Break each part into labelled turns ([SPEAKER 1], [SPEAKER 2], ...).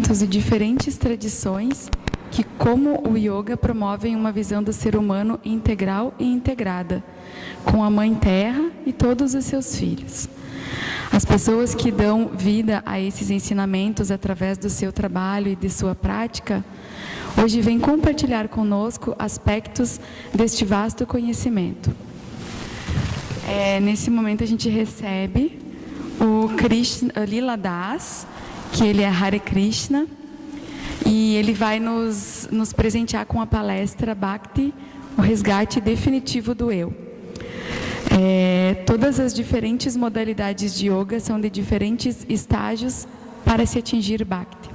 [SPEAKER 1] ensinamentos de diferentes tradições que, como o yoga, promovem uma visão do ser humano integral e integrada, com a Mãe Terra e todos os seus filhos. As pessoas que dão vida a esses ensinamentos através do seu trabalho e de sua prática, hoje vêm compartilhar conosco aspectos deste vasto conhecimento. Nesse momento a gente recebe o Lila Das, que ele é Hare Krishna, e ele vai nos presentear com a palestra Bhakti, o resgate definitivo do eu. Todas as diferentes modalidades de yoga são de diferentes estágios para se atingir Bhakti.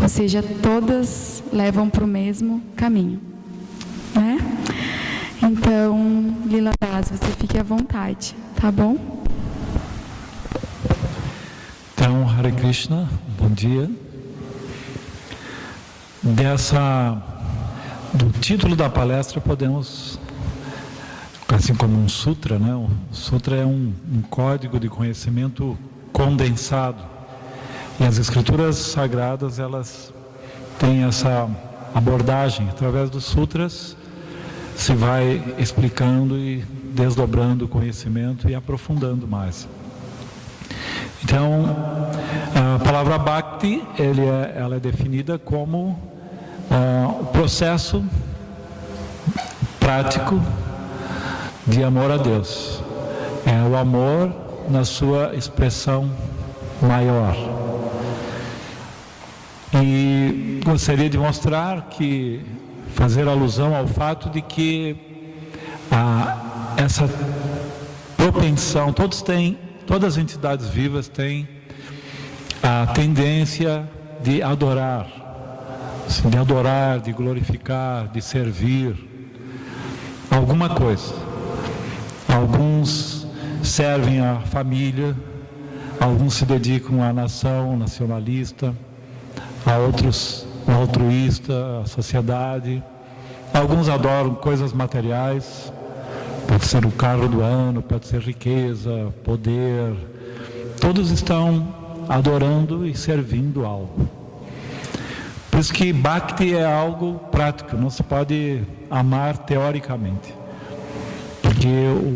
[SPEAKER 1] Ou seja, todas levam para o mesmo caminho, né? Então, Lila Das, você fique à vontade, tá bom?
[SPEAKER 2] Então, Hare Krishna, bom dia. Do título da palestra podemos, assim como um sutra, né? O sutra é um código de conhecimento condensado. E as escrituras sagradas, elas têm essa abordagem. Através dos sutras se vai explicando e desdobrando o conhecimento e aprofundando mais. Então, a palavra Bhakti, ela é definida como o processo prático de amor a Deus. É o amor na sua expressão maior. E gostaria de mostrar fazer alusão ao fato de que essa propensão, todas as entidades vivas têm a tendência de adorar, de glorificar, de servir alguma coisa. Alguns servem a família, alguns se dedicam à nação nacionalista, a outros o altruísta, a sociedade. Alguns adoram coisas materiais, pode ser o carro do ano, pode ser riqueza, poder. Todos estão adorando e servindo algo. Por isso que Bhakti é algo prático, não se pode amar teoricamente. Porque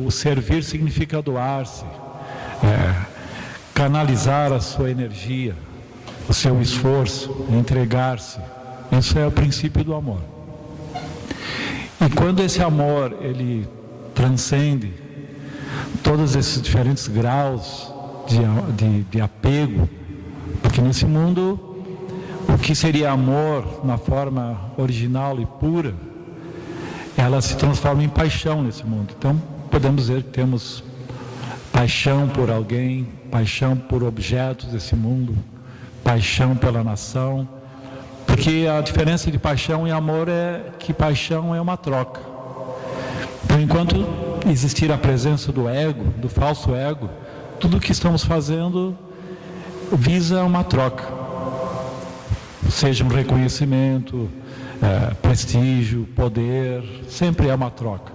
[SPEAKER 2] o servir significa doar-se, canalizar a sua energia, o seu esforço, entregar-se. Isso é o princípio do amor. E quando esse amor, ele transcende todos esses diferentes graus de apego, porque nesse mundo, o que seria amor na forma original e pura, ela se transforma em paixão nesse mundo. Então, podemos dizer que temos paixão por alguém, paixão por objetos desse mundo, paixão pela nação, porque a diferença de paixão e amor é que paixão é uma troca. Então, enquanto existir a presença do ego, do falso ego, tudo o que estamos fazendo visa uma troca, seja um reconhecimento, prestígio, poder, sempre é uma troca.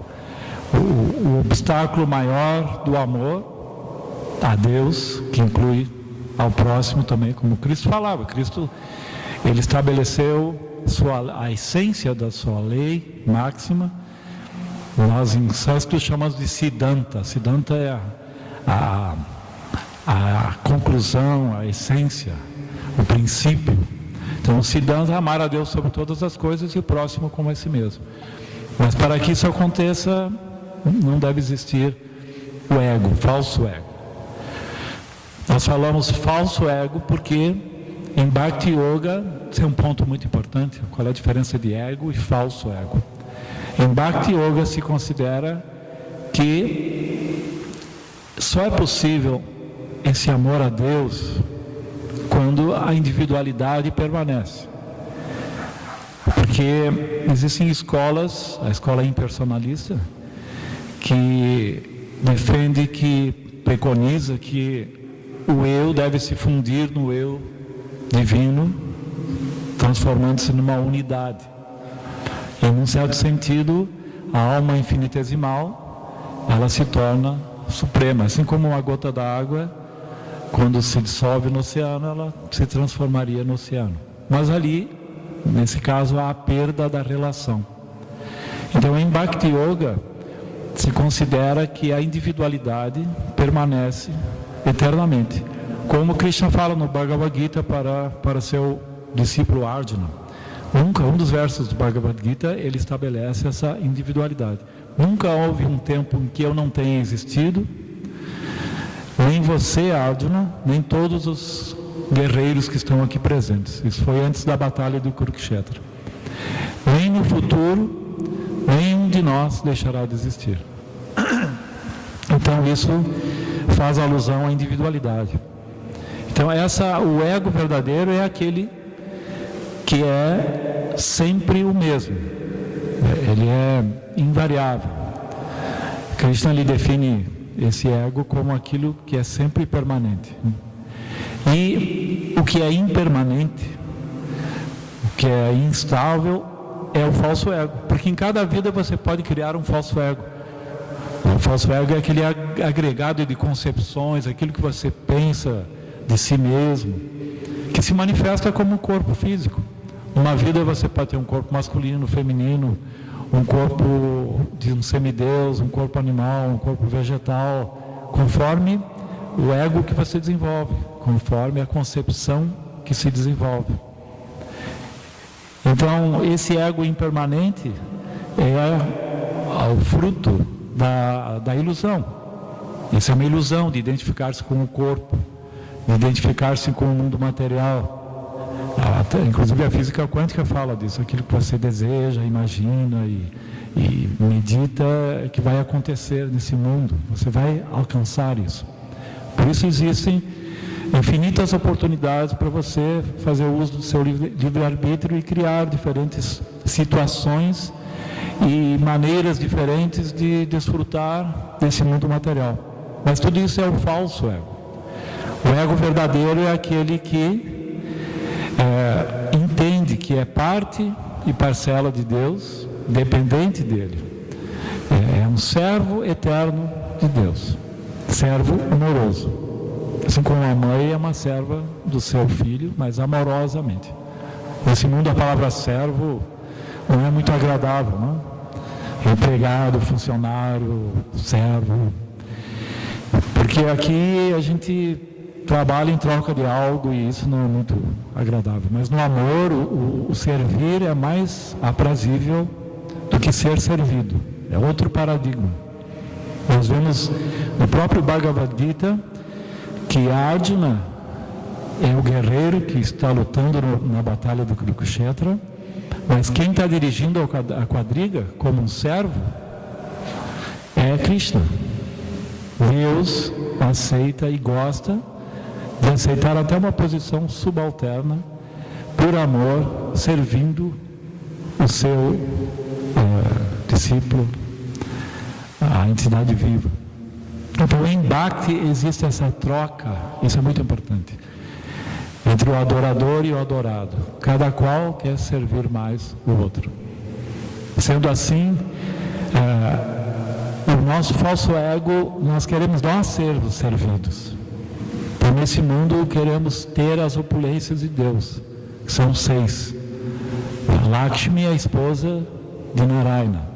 [SPEAKER 2] O obstáculo maior do amor a Deus, que inclui ao próximo também, como Cristo falava. Cristo, ele estabeleceu a essência da sua lei máxima. Nós em sânscrito chamamos de Siddhanta. Siddhanta é a conclusão, a essência, o princípio. Então o Siddhanta é amar a Deus sobre todas as coisas e o próximo como a si mesmo. Mas para que isso aconteça, não deve existir o ego, o falso ego. Nós falamos falso ego porque em Bhakti Yoga, esse é um ponto muito importante. Qual é a diferença de ego e falso ego? Em Bhakti Yoga se considera que só é possível esse amor a Deus quando a individualidade permanece. Porque existem escolas, a escola impersonalista, que defende, que preconiza que o eu deve se fundir no eu divino, transformando-se numa unidade. E, num certo sentido, a alma infinitesimal, ela se torna suprema. Assim como uma gota d'água, quando se dissolve no oceano, ela se transformaria no oceano. mas ali, nesse caso, há a perda da relação. Então, em Bhakti Yoga, se considera que a individualidade permanece eternamente. Como Krishna fala no Bhagavad Gita para seu discípulo Arjuna. Nunca, um dos versos do Bhagavad Gita, ele estabelece essa individualidade. Nunca houve um tempo em que eu não tenha existido, nem você, Arjuna, nem todos os guerreiros que estão aqui presentes. Isso foi antes da batalha do Kurukshetra. Nem no futuro, nenhum de nós deixará de existir. Então isso faz alusão à individualidade. Então o ego verdadeiro é aquele que é sempre o mesmo. Ele é invariável. Krishna lhe define esse ego como aquilo que é sempre permanente. E o que é impermanente, o que é instável, é o falso ego. Porque em cada vida você pode criar um falso ego. O falso ego é aquele agregado de concepções, aquilo que você pensa de si mesmo, que se manifesta como um corpo físico. Numa vida você pode ter um corpo masculino, feminino, um corpo de um semideus, um corpo animal, um corpo vegetal, conforme o ego que você desenvolve, conforme a concepção que se desenvolve. Então, esse ego impermanente é o fruto da ilusão. Isso é uma ilusão de identificar-se com o corpo, de identificar-se com o mundo material. Inclusive a física quântica fala disso, aquilo que você deseja, imagina e medita que vai acontecer nesse mundo, você vai alcançar isso. Por isso existem infinitas oportunidades para você fazer uso do seu livre-arbítrio e criar diferentes situações e maneiras diferentes de desfrutar desse mundo material. Mas tudo isso é o falso ego. O ego verdadeiro é aquele que entende que é parte e parcela de Deus, dependente dele. É um servo eterno de Deus, servo amoroso. Assim como a mãe é uma serva do seu filho, mas amorosamente. Nesse mundo a palavra servo não é muito agradável, não? Empregado, funcionário, servo. Porque aqui a gente trabalha em troca de algo e isso não é muito agradável. Mas no amor, o servir é mais aprazível do que ser servido. É outro paradigma. Nós vemos no próprio Bhagavad Gita que Arjuna é o guerreiro que está lutando na batalha do Kurukshetra, mas quem está dirigindo a quadriga como um servo é Krishna. Deus aceita e gosta de aceitar até uma posição subalterna por amor, servindo o seu discípulo, a entidade viva. Então em Bhakti existe essa troca, isso é muito importante, entre o adorador e o adorado. Cada qual quer servir mais o outro. Sendo assim, o nosso falso ego, nós queremos nós ser os servidos. Então nesse mundo queremos ter as opulências de Deus, que são 6. A Lakshmi é a esposa de Narayana.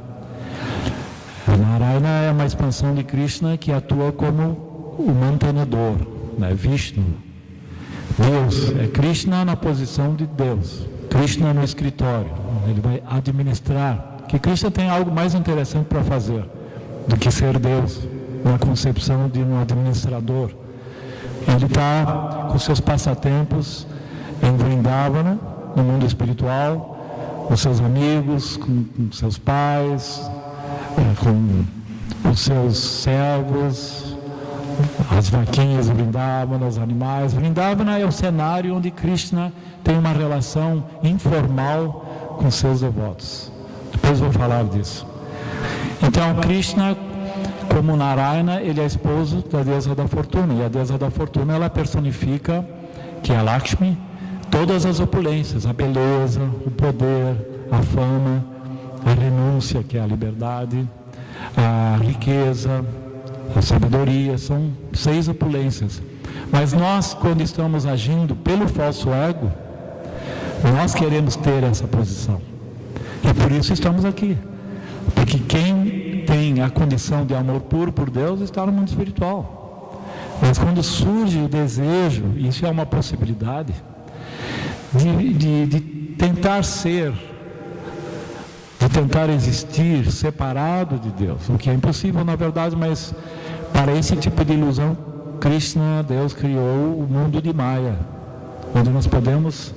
[SPEAKER 2] A Narayana é uma expansão de Krishna que atua como o mantenedor, né? Vishnu. Deus é Krishna na posição de Deus. Krishna no escritório, ele vai administrar. Que Krishna tem algo mais interessante para fazer do que ser Deus, na concepção de um administrador. Ele está com seus passatempos em Vrindavana, no mundo espiritual, com seus amigos, com seus pais, com os seus servos, as vaquinhas de Vrindavana, os animais. Vrindavana é o cenário onde Krishna tem uma relação informal com seus devotos. Depois vou falar disso. Então Krishna, como Narayana, ele é esposo da deusa da fortuna, e a deusa da fortuna ela personifica, que é a Lakshmi, todas as opulências, a beleza, o poder, a fama, a renúncia, que é a liberdade, a riqueza, a sabedoria. São 6 opulências. Mas nós, quando estamos agindo pelo falso ego, Nós queremos ter essa posição. E por isso estamos aqui. Porque quem tem a condição de amor puro por Deus está no mundo espiritual. Mas quando surge o desejo, isso é uma possibilidade, de tentar ser, de tentar existir separado de Deus, o que é impossível na verdade, mas para esse tipo de ilusão, Krishna, Deus criou o mundo de Maya, onde nós podemos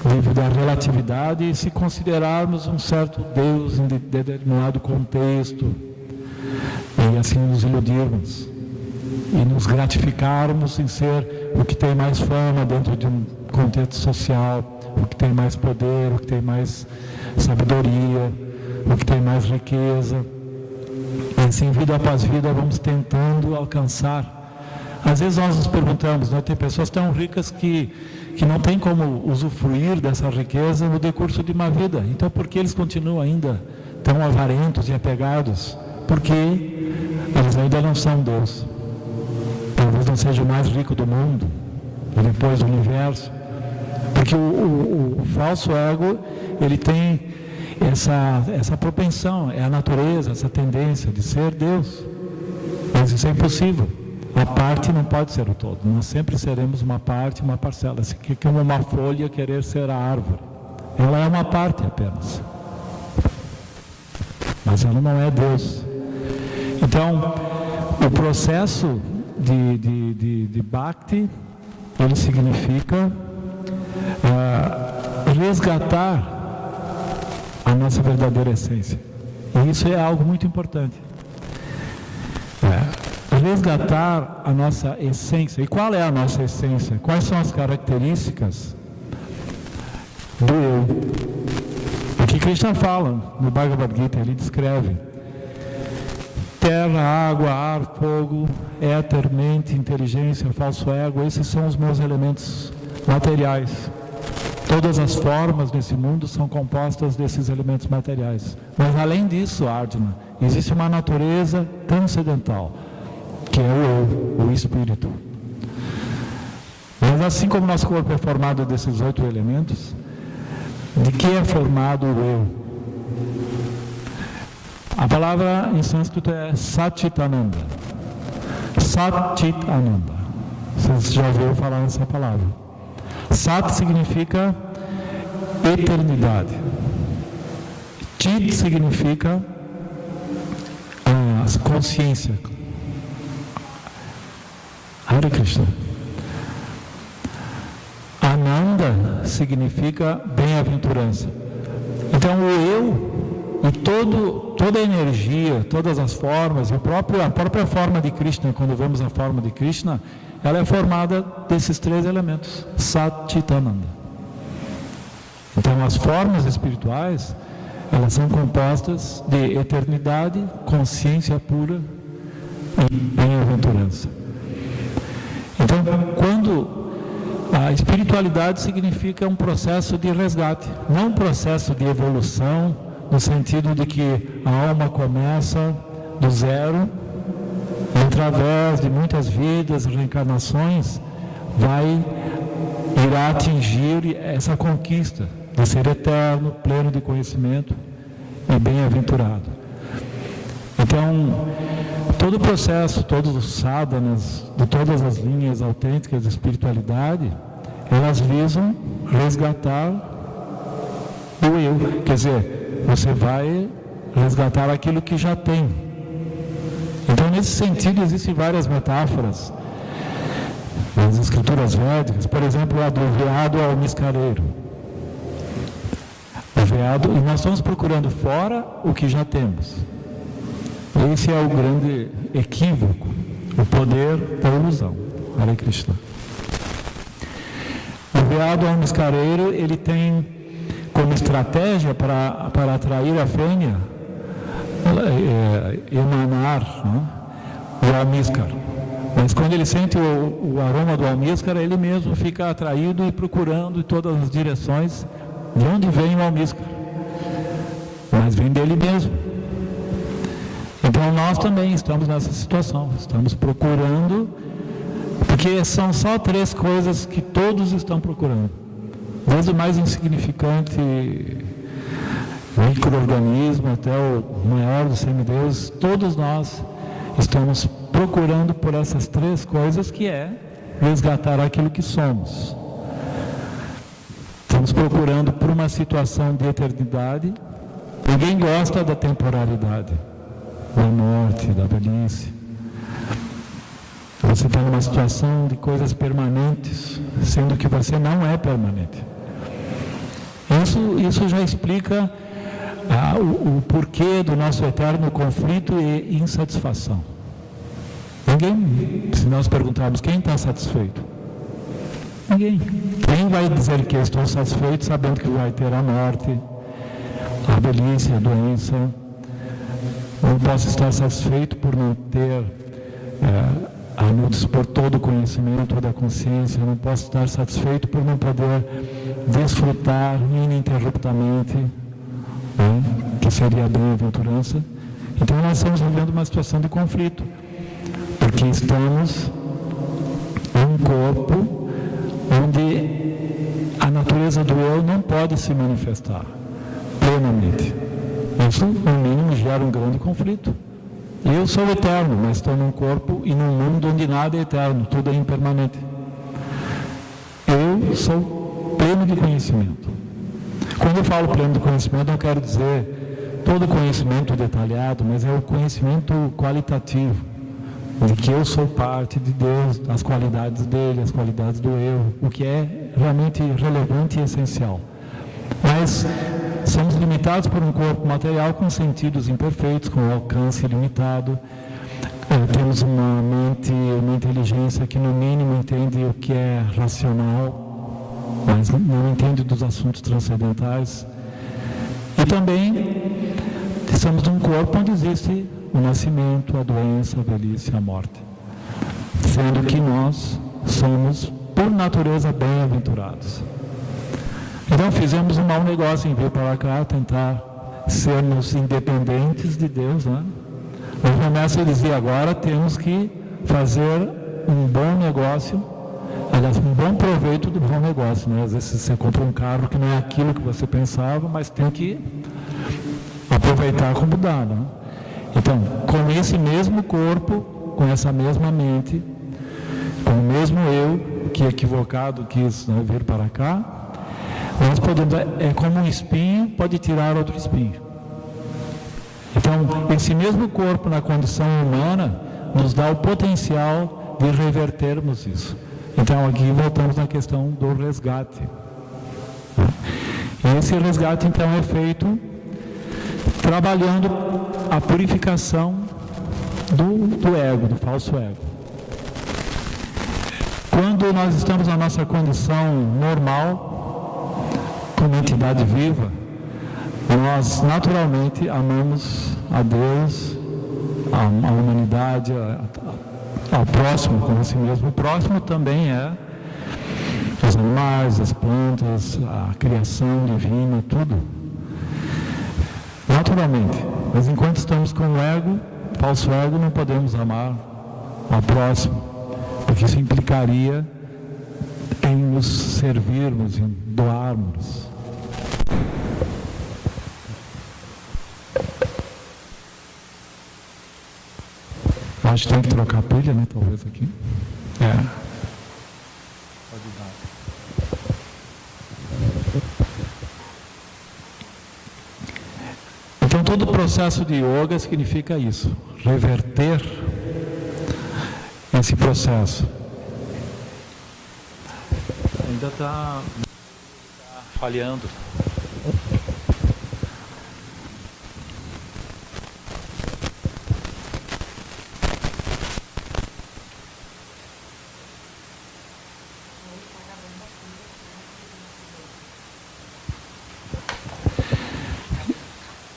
[SPEAKER 2] viver da relatividade e se considerarmos um certo Deus em determinado contexto e assim nos iludirmos e nos gratificarmos em ser o que tem mais fama dentro de um contexto social, o que tem mais poder, o que tem mais sabedoria, o que tem mais riqueza. E assim, vida após vida, vamos tentando alcançar. Às vezes nós nos perguntamos, né, tem pessoas tão ricas que não tem como usufruir dessa riqueza no decurso de uma vida. Então, por que eles continuam ainda tão avarentos e apegados? Porque eles ainda não são Deus. Talvez não seja o mais rico do mundo, e depois do universo. Porque o falso ego, ele tem essa propensão, é a natureza, essa tendência de ser Deus. Mas isso é impossível. A parte não pode ser o todo. Nós sempre seremos uma parte, uma parcela. Assim, que como uma folha querer ser a árvore. Ela é uma parte apenas. Mas ela não é Deus. Então, o processo de Bhakti, ele significa resgatar a nossa verdadeira essência. E isso é algo muito importante. Resgatar a nossa essência. E qual é a nossa essência? Quais são as características do eu? O que Krishna fala no Bhagavad Gita, ele descreve: terra, água, ar, fogo, éter, mente, inteligência, falso ego, esses são os meus elementos materiais. Todas as formas nesse mundo são compostas desses elementos materiais. Mas além disso, Arjuna, existe uma natureza transcendental, que é o eu, o espírito. Mas assim como nosso corpo é formado desses 8 elementos, de que é formado o eu? A palavra em sânscrito é Satchitananda. Satchitananda. Vocês já ouviram falar nessa palavra. Sat significa eternidade. Chit significa consciência. Hare Krishna. Ananda significa bem-aventurança. Então o eu e toda a energia, todas as formas, a própria forma de Krishna, quando vemos a forma de Krishna, ela é formada desses 3 elementos, Sat, Chit, Ananda. Então as formas espirituais, elas são compostas de eternidade, consciência pura e bem-aventurança. Então, quando a espiritualidade significa um processo de resgate, não um processo de evolução, no sentido de que a alma começa do zero, e através de muitas vidas, reencarnações, irá atingir essa conquista de ser eterno, pleno de conhecimento e bem-aventurado. Então, todo o processo, todos os sadhanas, de todas as linhas autênticas de espiritualidade, elas visam resgatar o eu. Quer dizer, você vai resgatar aquilo que já tem. Então, nesse sentido, existem várias metáforas nas escrituras védicas. Por exemplo, a do veado ao miscareiro. O veado, e nós estamos procurando fora o que já temos. Esse é o grande equívoco, o poder da ilusão. Hare Krishna. O veado ao miscareiro, ele tem como estratégia para atrair a fêmea, emanar, né, o almíscar. Mas quando ele sente o aroma do almíscar, ele mesmo fica atraído e procurando em todas as direções de onde vem o almíscar. Mas vem dele mesmo. Então nós também estamos nessa situação, estamos procurando, porque são só 3 coisas que todos estão procurando: desde o mais insignificante micro-organismo até o maior dos semideuses, todos nós estamos procurando por essas três coisas, que é resgatar aquilo que somos. Estamos procurando por uma situação de eternidade. Ninguém gosta da temporalidade, da morte, da velhice. Você está numa situação de coisas permanentes, sendo que você não é permanente. Isso já explica o porquê do nosso eterno conflito e insatisfação. Ninguém, se nós perguntarmos quem está satisfeito, ninguém. Quem vai dizer que eu estou satisfeito sabendo que vai ter a morte, a velhice, a doença? Não posso estar satisfeito por não ter a não dispor todo o conhecimento, toda a consciência. Não posso estar satisfeito por não poder desfrutar ininterruptamente, que seria a bem-aventurança. Então nós estamos vivendo uma situação de conflito, porque estamos em um corpo onde a natureza do eu não pode se manifestar plenamente. Isso, no mínimo, gera um grande conflito. Eu sou eterno, mas estou num corpo e num mundo onde nada é eterno, tudo é impermanente. Eu sou pleno de conhecimento. Quando eu falo pleno de conhecimento, não quero dizer todo conhecimento detalhado, mas é o conhecimento qualitativo, de que eu sou parte de Deus, as qualidades dele, as qualidades do eu, o que é realmente relevante e essencial. Mas somos limitados por um corpo material com sentidos imperfeitos, com alcance limitado. Temos uma mente, uma inteligência que no mínimo entende o que é racional, mas não entende dos assuntos transcendentais. E também estamos num corpo onde existe o nascimento, a doença, a velhice, a morte. Sendo que nós somos, por natureza, bem-aventurados. Então fizemos um mau negócio em vir para cá, tentar sermos independentes de Deus, né? O Romércio dizia, agora temos que fazer um bom negócio, aliás, um bom proveito do bom negócio, né? Às vezes você compra um carro que não é aquilo que você pensava, mas tem que aproveitar como dá, né? Então, com esse mesmo corpo, com essa mesma mente, com o mesmo eu, que equivocado quis, né, vir para cá, nós podemos, é como um espinho, pode tirar outro espinho. Então, esse mesmo corpo na condição humana nos dá o potencial de revertermos isso. Então, aqui voltamos na questão do resgate. E esse resgate, então, é feito trabalhando a purificação do ego, do falso ego. Quando nós estamos na nossa condição normal, como entidade viva, nós naturalmente amamos a Deus, a humanidade, ao próximo como a si mesmo. O próximo também é os animais, as plantas, a criação divina, tudo. Naturalmente. Mas enquanto estamos com o ego, falso ego, não podemos amar ao próximo, porque isso implicaria em nos servirmos, em doarmos. Acho que tem que trocar a pilha, né? Talvez aqui. Pode dar. Então, todo o processo de yoga significa isso, reverter esse processo. Ainda está falhando.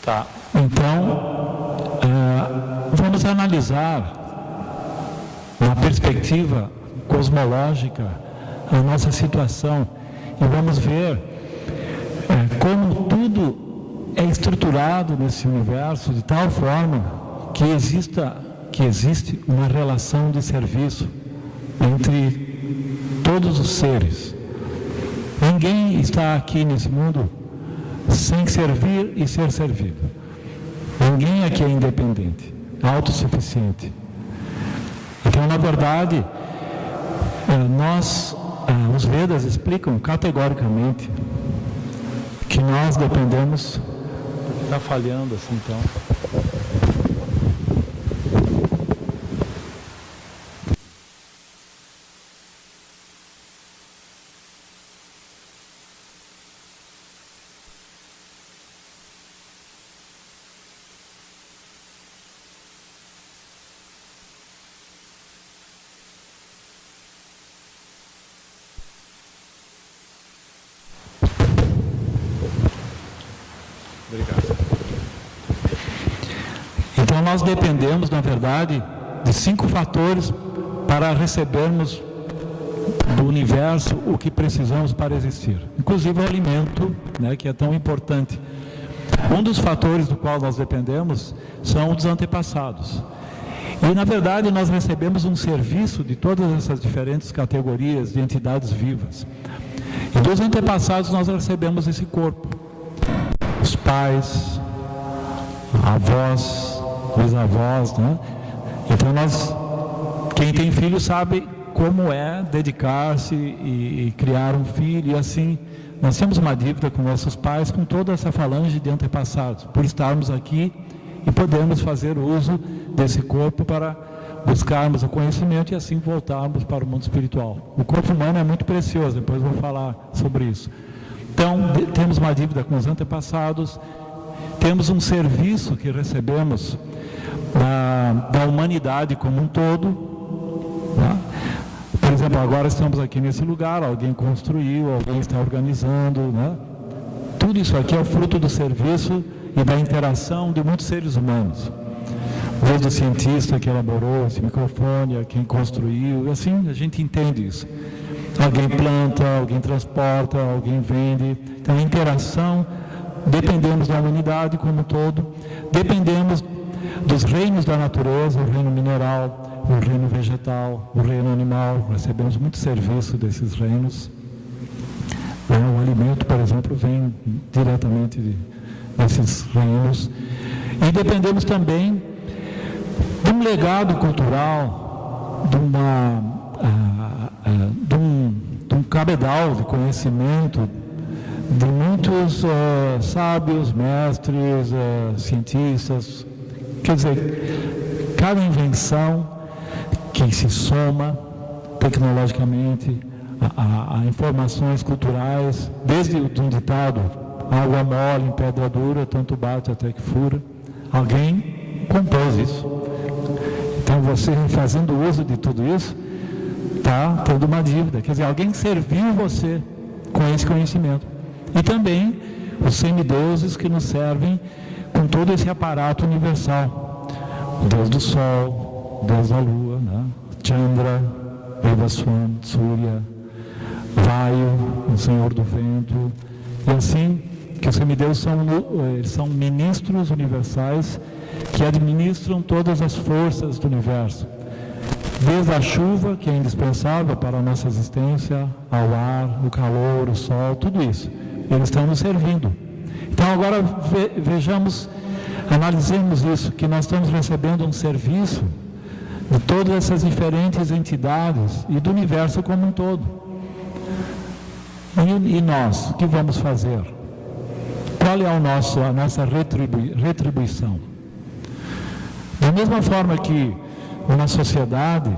[SPEAKER 2] Tá. Então, vamos analisar na perspectiva cosmológica a nossa situação e vamos ver como tudo é estruturado nesse universo de tal forma que existe uma relação de serviço entre todos os seres, Ninguém está aqui nesse mundo sem servir e ser servido. Ninguém aqui é independente, autossuficiente. Então, na verdade, os Vedas explicam categoricamente que nós dependemos. Está falhando assim, então. Obrigado. Então nós dependemos, na verdade, de 5 fatores para recebermos do universo o que precisamos para existir. Inclusive o alimento, né, que é tão importante. Um dos fatores do qual nós dependemos são os antepassados. E, na verdade, nós recebemos um serviço de todas essas diferentes categorias de entidades vivas. E dos antepassados nós recebemos esse corpo. Os pais, avós, bisavós, né? Então quem tem filho sabe como é dedicar-se e criar um filho, e assim, nós temos uma dívida com nossos pais, com toda essa falange de antepassados, por estarmos aqui e podemos fazer uso desse corpo para buscarmos o conhecimento e assim voltarmos para o mundo espiritual. O corpo humano é muito precioso, depois vou falar sobre isso. Então, temos uma dívida com os antepassados, temos um serviço que recebemos da humanidade como um todo, né? Por exemplo, agora estamos aqui nesse lugar, alguém construiu, alguém está organizando, né? Tudo isso aqui é o fruto do serviço e da interação de muitos seres humanos. Desde o cientista que elaborou esse microfone, quem construiu, e assim a gente entende isso. Alguém planta, alguém transporta, alguém vende. Então, a interação, dependemos da humanidade como um todo, dependemos dos reinos da natureza, o reino mineral, o reino vegetal, o reino animal, recebemos muito serviço desses reinos. O alimento, por exemplo, vem diretamente desses reinos. E dependemos também de um legado cultural, de um cabedal de conhecimento de muitos sábios, mestres, cientistas. Quer dizer, cada invenção que se soma tecnologicamente a informações culturais, desde um ditado, água mole em pedra dura, tanto bate até que fura, alguém compôs isso. Então, você fazendo uso de tudo isso, está tendo uma dívida. Quer dizer, alguém serviu você com esse conhecimento. E também os semideuses que nos servem com todo esse aparato universal. O Deus do Sol, o Deus da Lua, né? Chandra, Vivaswan, Surya, Vayu, o Senhor do Vento. E assim, que os semideuses são ministros universais que administram todas as forças do universo. Desde a chuva, que é indispensável para a nossa existência, ao ar, o calor, o sol, tudo isso. Eles estão nos servindo. Então agora vejamos, analisemos isso, que nós estamos recebendo um serviço de todas essas diferentes entidades e do universo como um todo. E nós, o que vamos fazer? Qual é a nossa retribuição? Da mesma forma que uma sociedade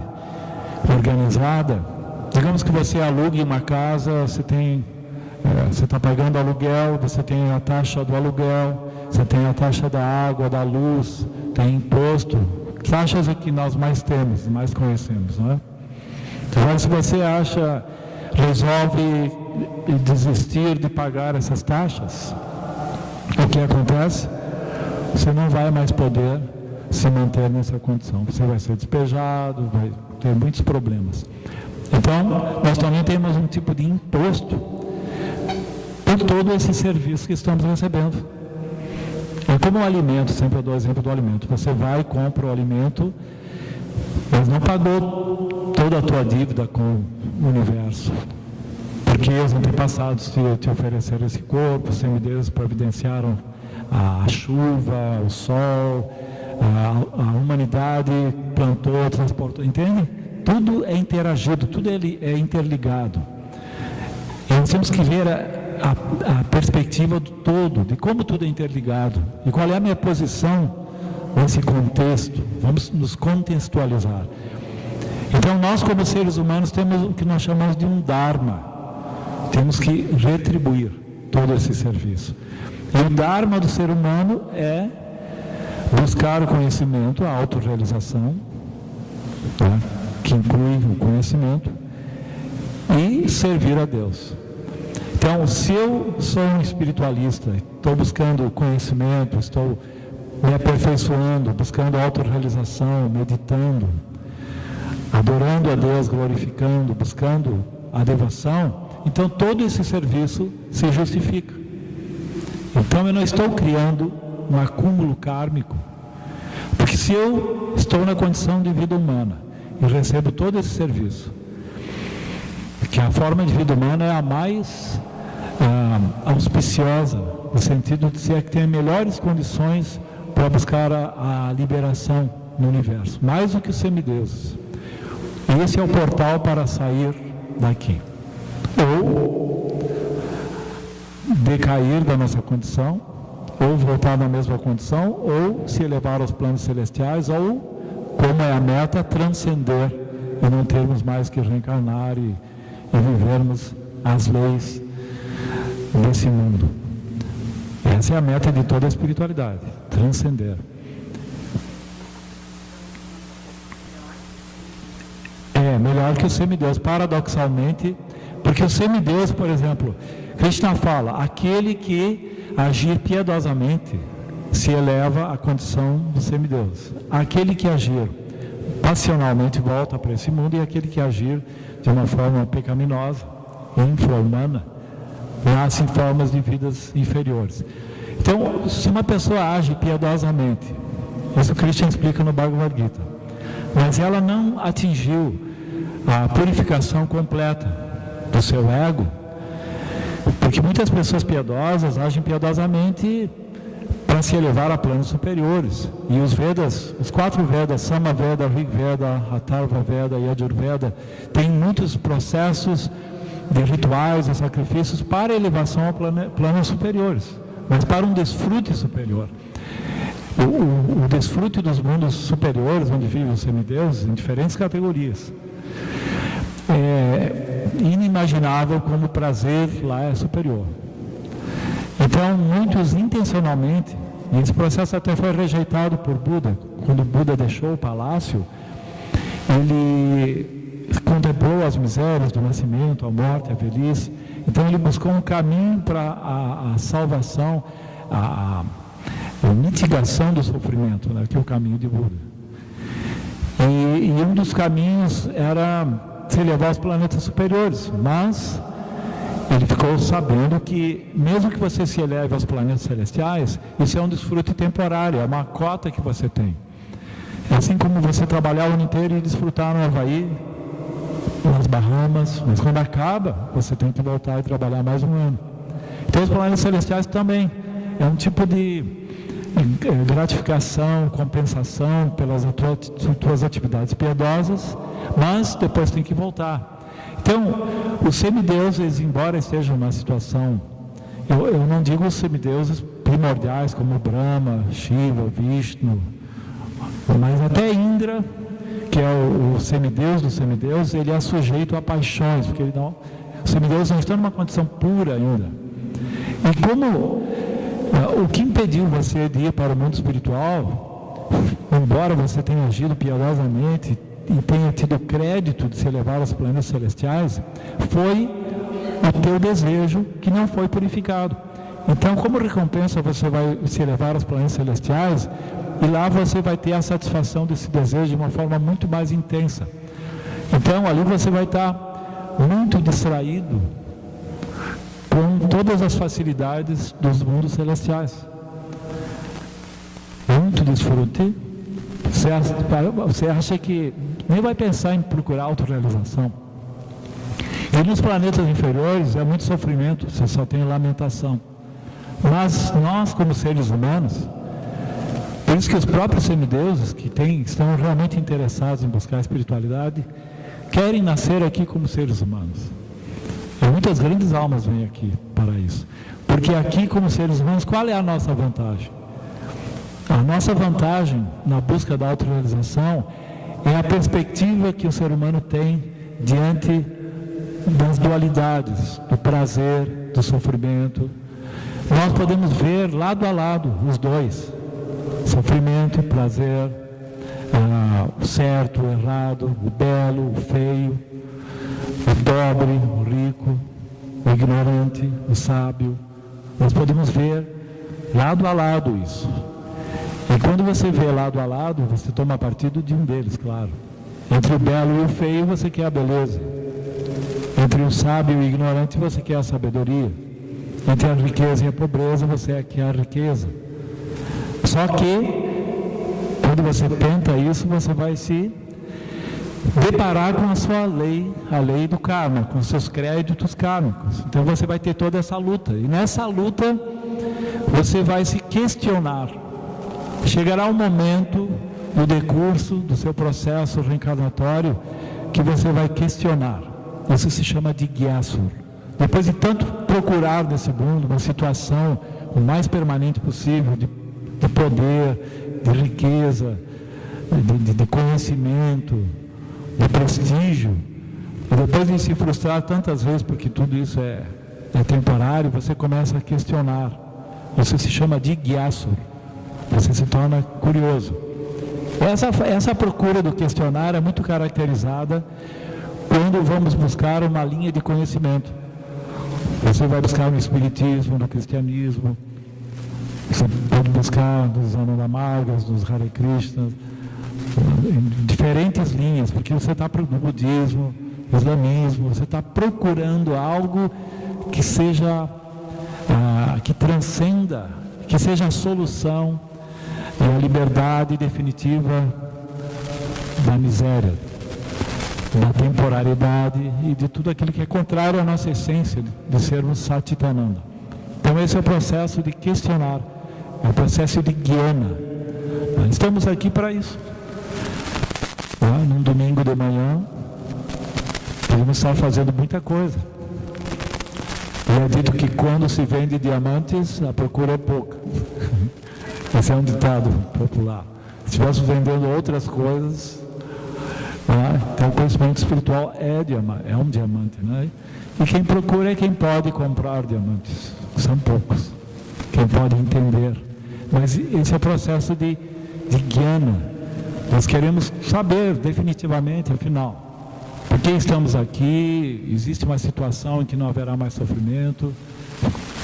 [SPEAKER 2] organizada, digamos que você alugue uma casa, você está pagando aluguel, você tem a taxa do aluguel, você tem a taxa da água, da luz, tem imposto, taxas é que nós mais temos, mais conhecemos, não é? Então, se você resolve desistir de pagar essas taxas, o que acontece? Você não vai mais poder se manter nessa condição. Você vai ser despejado, vai ter muitos problemas. Então, nós também temos um tipo de imposto por todo esse serviço que estamos recebendo. É como o alimento, sempre eu dou o exemplo do alimento. Você vai e compra o alimento, mas não pagou toda a tua dívida com o universo. Porque porque os antepassados te ofereceram esse corpo, os semideuses providenciaram a chuva, o sol, a humanidade plantou, transportou, entende? Tudo é interagido, tudo é interligado. E nós temos que ver a perspectiva do todo, de como tudo é interligado e qual é a minha posição nesse contexto. Vamos nos contextualizar. Então nós, como seres humanos, temos o que nós chamamos de um Dharma. Temos que retribuir todo esse serviço. E o Dharma do ser humano é buscar o conhecimento, a autorrealização, né, que inclui o conhecimento, e servir a Deus. Então, se eu sou um espiritualista, estou buscando conhecimento, estou me aperfeiçoando, buscando autorrealização, meditando, adorando a Deus, glorificando, buscando a devoção, então todo esse serviço se justifica. Então eu não estou criando um acúmulo kármico, porque se eu estou na condição de vida humana e recebo todo esse serviço, que a forma de vida humana é a mais auspiciosa, no sentido de ser a que tem melhores condições para buscar a liberação no universo, mais do que os semideuses. E esse é o portal para sair daqui. Ou decair da nossa condição, ou voltar na mesma condição, ou se elevar aos planos celestiais, ou, como é a meta, transcender e não termos mais que reencarnar e vivermos as leis desse mundo. Essa é a meta de toda a espiritualidade, transcender. É melhor que o semideus, paradoxalmente, porque o semideus, por exemplo, Krishna fala, aquele que agir piedosamente se eleva à condição do semideus. Aquele que agir passionalmente volta para esse mundo, e aquele que agir de uma forma pecaminosa, infra-humana, nasce em formas de vidas inferiores. Então, se uma pessoa age piedosamente, isso Krishna explica no Bhagavad Gita, mas ela não atingiu a purificação completa do seu ego, porque muitas pessoas piedosas agem piedosamente para se elevar a planos superiores, e os Vedas, os 4 Vedas, Samaveda, Rigveda, Atharva Veda e Yajurveda, têm muitos processos de rituais e sacrifícios para elevação a planos superiores, mas para um desfrute superior. O desfrute dos mundos superiores, onde vivem os semideuses, em diferentes categorias, é inimaginável como o prazer lá é superior. Então, muitos intencionalmente, e esse processo até foi rejeitado por Buda, quando Buda deixou o palácio, ele contemplou as misérias do nascimento, a morte, a velhice. Então ele buscou um caminho para a salvação, a mitigação do sofrimento, né, que é o caminho de Buda. E um dos caminhos era se elevar aos planetas superiores, mas ele ficou sabendo que mesmo que você se eleve aos planetas celestiais, isso é um desfrute temporário, é uma cota que você tem. É assim como você trabalhar o ano inteiro e desfrutar no Havaí, nas Bahamas, mas quando acaba, você tem que voltar e trabalhar mais um ano. Então os planetas celestiais também é um tipo de gratificação, compensação pelas tuas atividades piedosas, mas depois tem que voltar. Então, os semideuses, embora estejam numa situação, eu não digo os semideuses primordiais como Brahma, Shiva, Vishnu, mas até Indra, que é o semideus dos semideuses, ele é sujeito a paixões, porque os semideuses não estão numa condição pura ainda. E como o que impediu você de ir para o mundo espiritual, embora você tenha agido piedosamente e tenha tido crédito de se elevar aos planetas celestiais, foi o teu desejo que não foi purificado. Então, como recompensa, você vai se elevar aos planetas celestiais, e lá você vai ter a satisfação desse desejo de uma forma muito mais intensa. Então, ali você vai estar muito distraído com todas as facilidades dos mundos celestiais. Muito desfrute. Você acha que nem vai pensar em procurar autorrealização. E nos planetas inferiores é muito sofrimento, você só tem lamentação. Mas nós, como seres humanos, por isso que os próprios semideuses que estão realmente interessados em buscar a espiritualidade, querem nascer aqui como seres humanos. E muitas grandes almas vêm aqui para isso. Porque aqui, como seres humanos, qual é a nossa vantagem? A nossa vantagem na busca da autorrealização é a perspectiva que o ser humano tem diante das dualidades, do prazer, do sofrimento. Nós podemos ver lado a lado os dois, sofrimento, prazer, o certo, o errado, o belo, o feio, o pobre, o rico, o ignorante, o sábio. Nós podemos ver lado a lado isso. E quando você vê lado a lado, você toma partido de um deles, claro. Entre o belo e o feio, você quer a beleza. Entre o sábio e o ignorante, você quer a sabedoria. Entre a riqueza e a pobreza, você quer a riqueza. Só que, quando você tenta isso, você vai se deparar com a sua lei, a lei do karma, com os seus créditos kármicos. Então você vai ter toda essa luta. E nessa luta, você vai se questionar. Chegará um momento no decurso do seu processo reencarnatório que você vai questionar. Isso se chama de Gyasur. Depois de tanto procurar nesse mundo uma situação o mais permanente possível de poder, de riqueza, de conhecimento, de prestígio, e depois de se frustrar tantas vezes porque tudo isso é temporário, você começa a questionar. Isso se chama de Gyasur. Você se torna curioso. Essa procura do questionar é muito caracterizada quando vamos buscar uma linha de conhecimento. Você vai buscar no Espiritismo, no Cristianismo, você pode buscar nos Anandamagas, nos Hare Krishnas, em diferentes linhas, porque você está no Budismo, no Islamismo, você está procurando algo que seja, que transcenda, que seja a solução e a liberdade definitiva da miséria, da temporalidade e de tudo aquilo que é contrário à nossa essência de sermos Satchitananda. Então esse é o processo de questionar, é o processo de Jnana. Estamos aqui para isso. Num domingo de manhã, podemos estar fazendo muita coisa. E é dito que quando se vende diamantes, a procura é pouca. Esse é um ditado popular. Se estivéssemos vendendo outras coisas, então o conhecimento espiritual é um diamante, né? E quem procura é quem pode comprar diamantes. São poucos. Quem pode entender. Mas esse é o processo de Jnana. Nós queremos saber definitivamente, afinal, por que estamos aqui? Existe uma situação em que não haverá mais sofrimento?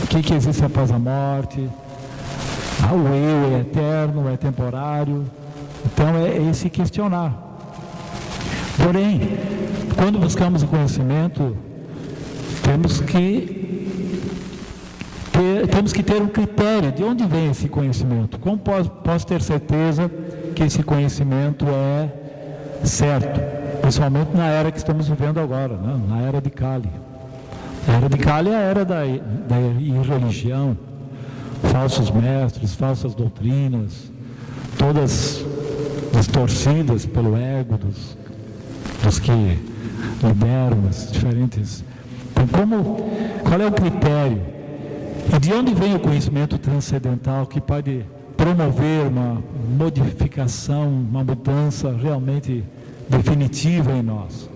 [SPEAKER 2] O que existe após a morte? O eu é eterno, é temporário? Então é esse questionar. Porém, quando buscamos o conhecimento, temos que ter um critério de onde vem esse conhecimento. Como posso ter certeza que esse conhecimento é certo? Principalmente na era que estamos vivendo agora, né? Na era de Kali. A era de Kali é a era da irreligião, falsos mestres, falsas doutrinas, todas distorcidas pelo ego dos que lideram as diferentes. Então, qual é o critério? E de onde vem o conhecimento transcendental que pode promover uma modificação, uma mudança realmente definitiva em nós?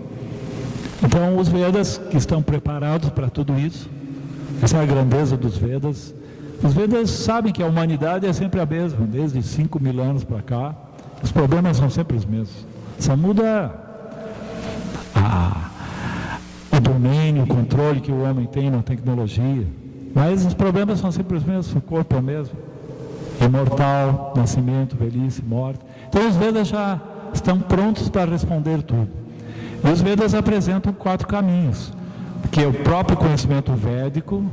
[SPEAKER 2] Então, os Vedas que estão preparados para tudo isso, essa é a grandeza dos Vedas. Os Vedas sabem que a humanidade é sempre a mesma, desde 5.000 anos para cá. Os problemas são sempre os mesmos. Só muda o domínio, o controle que o homem tem na tecnologia. Mas os problemas são sempre os mesmos, o corpo é o mesmo. Imortal, nascimento, velhice, morte. Então os Vedas já estão prontos para responder tudo. E os Vedas apresentam 4 caminhos, que é o próprio conhecimento védico,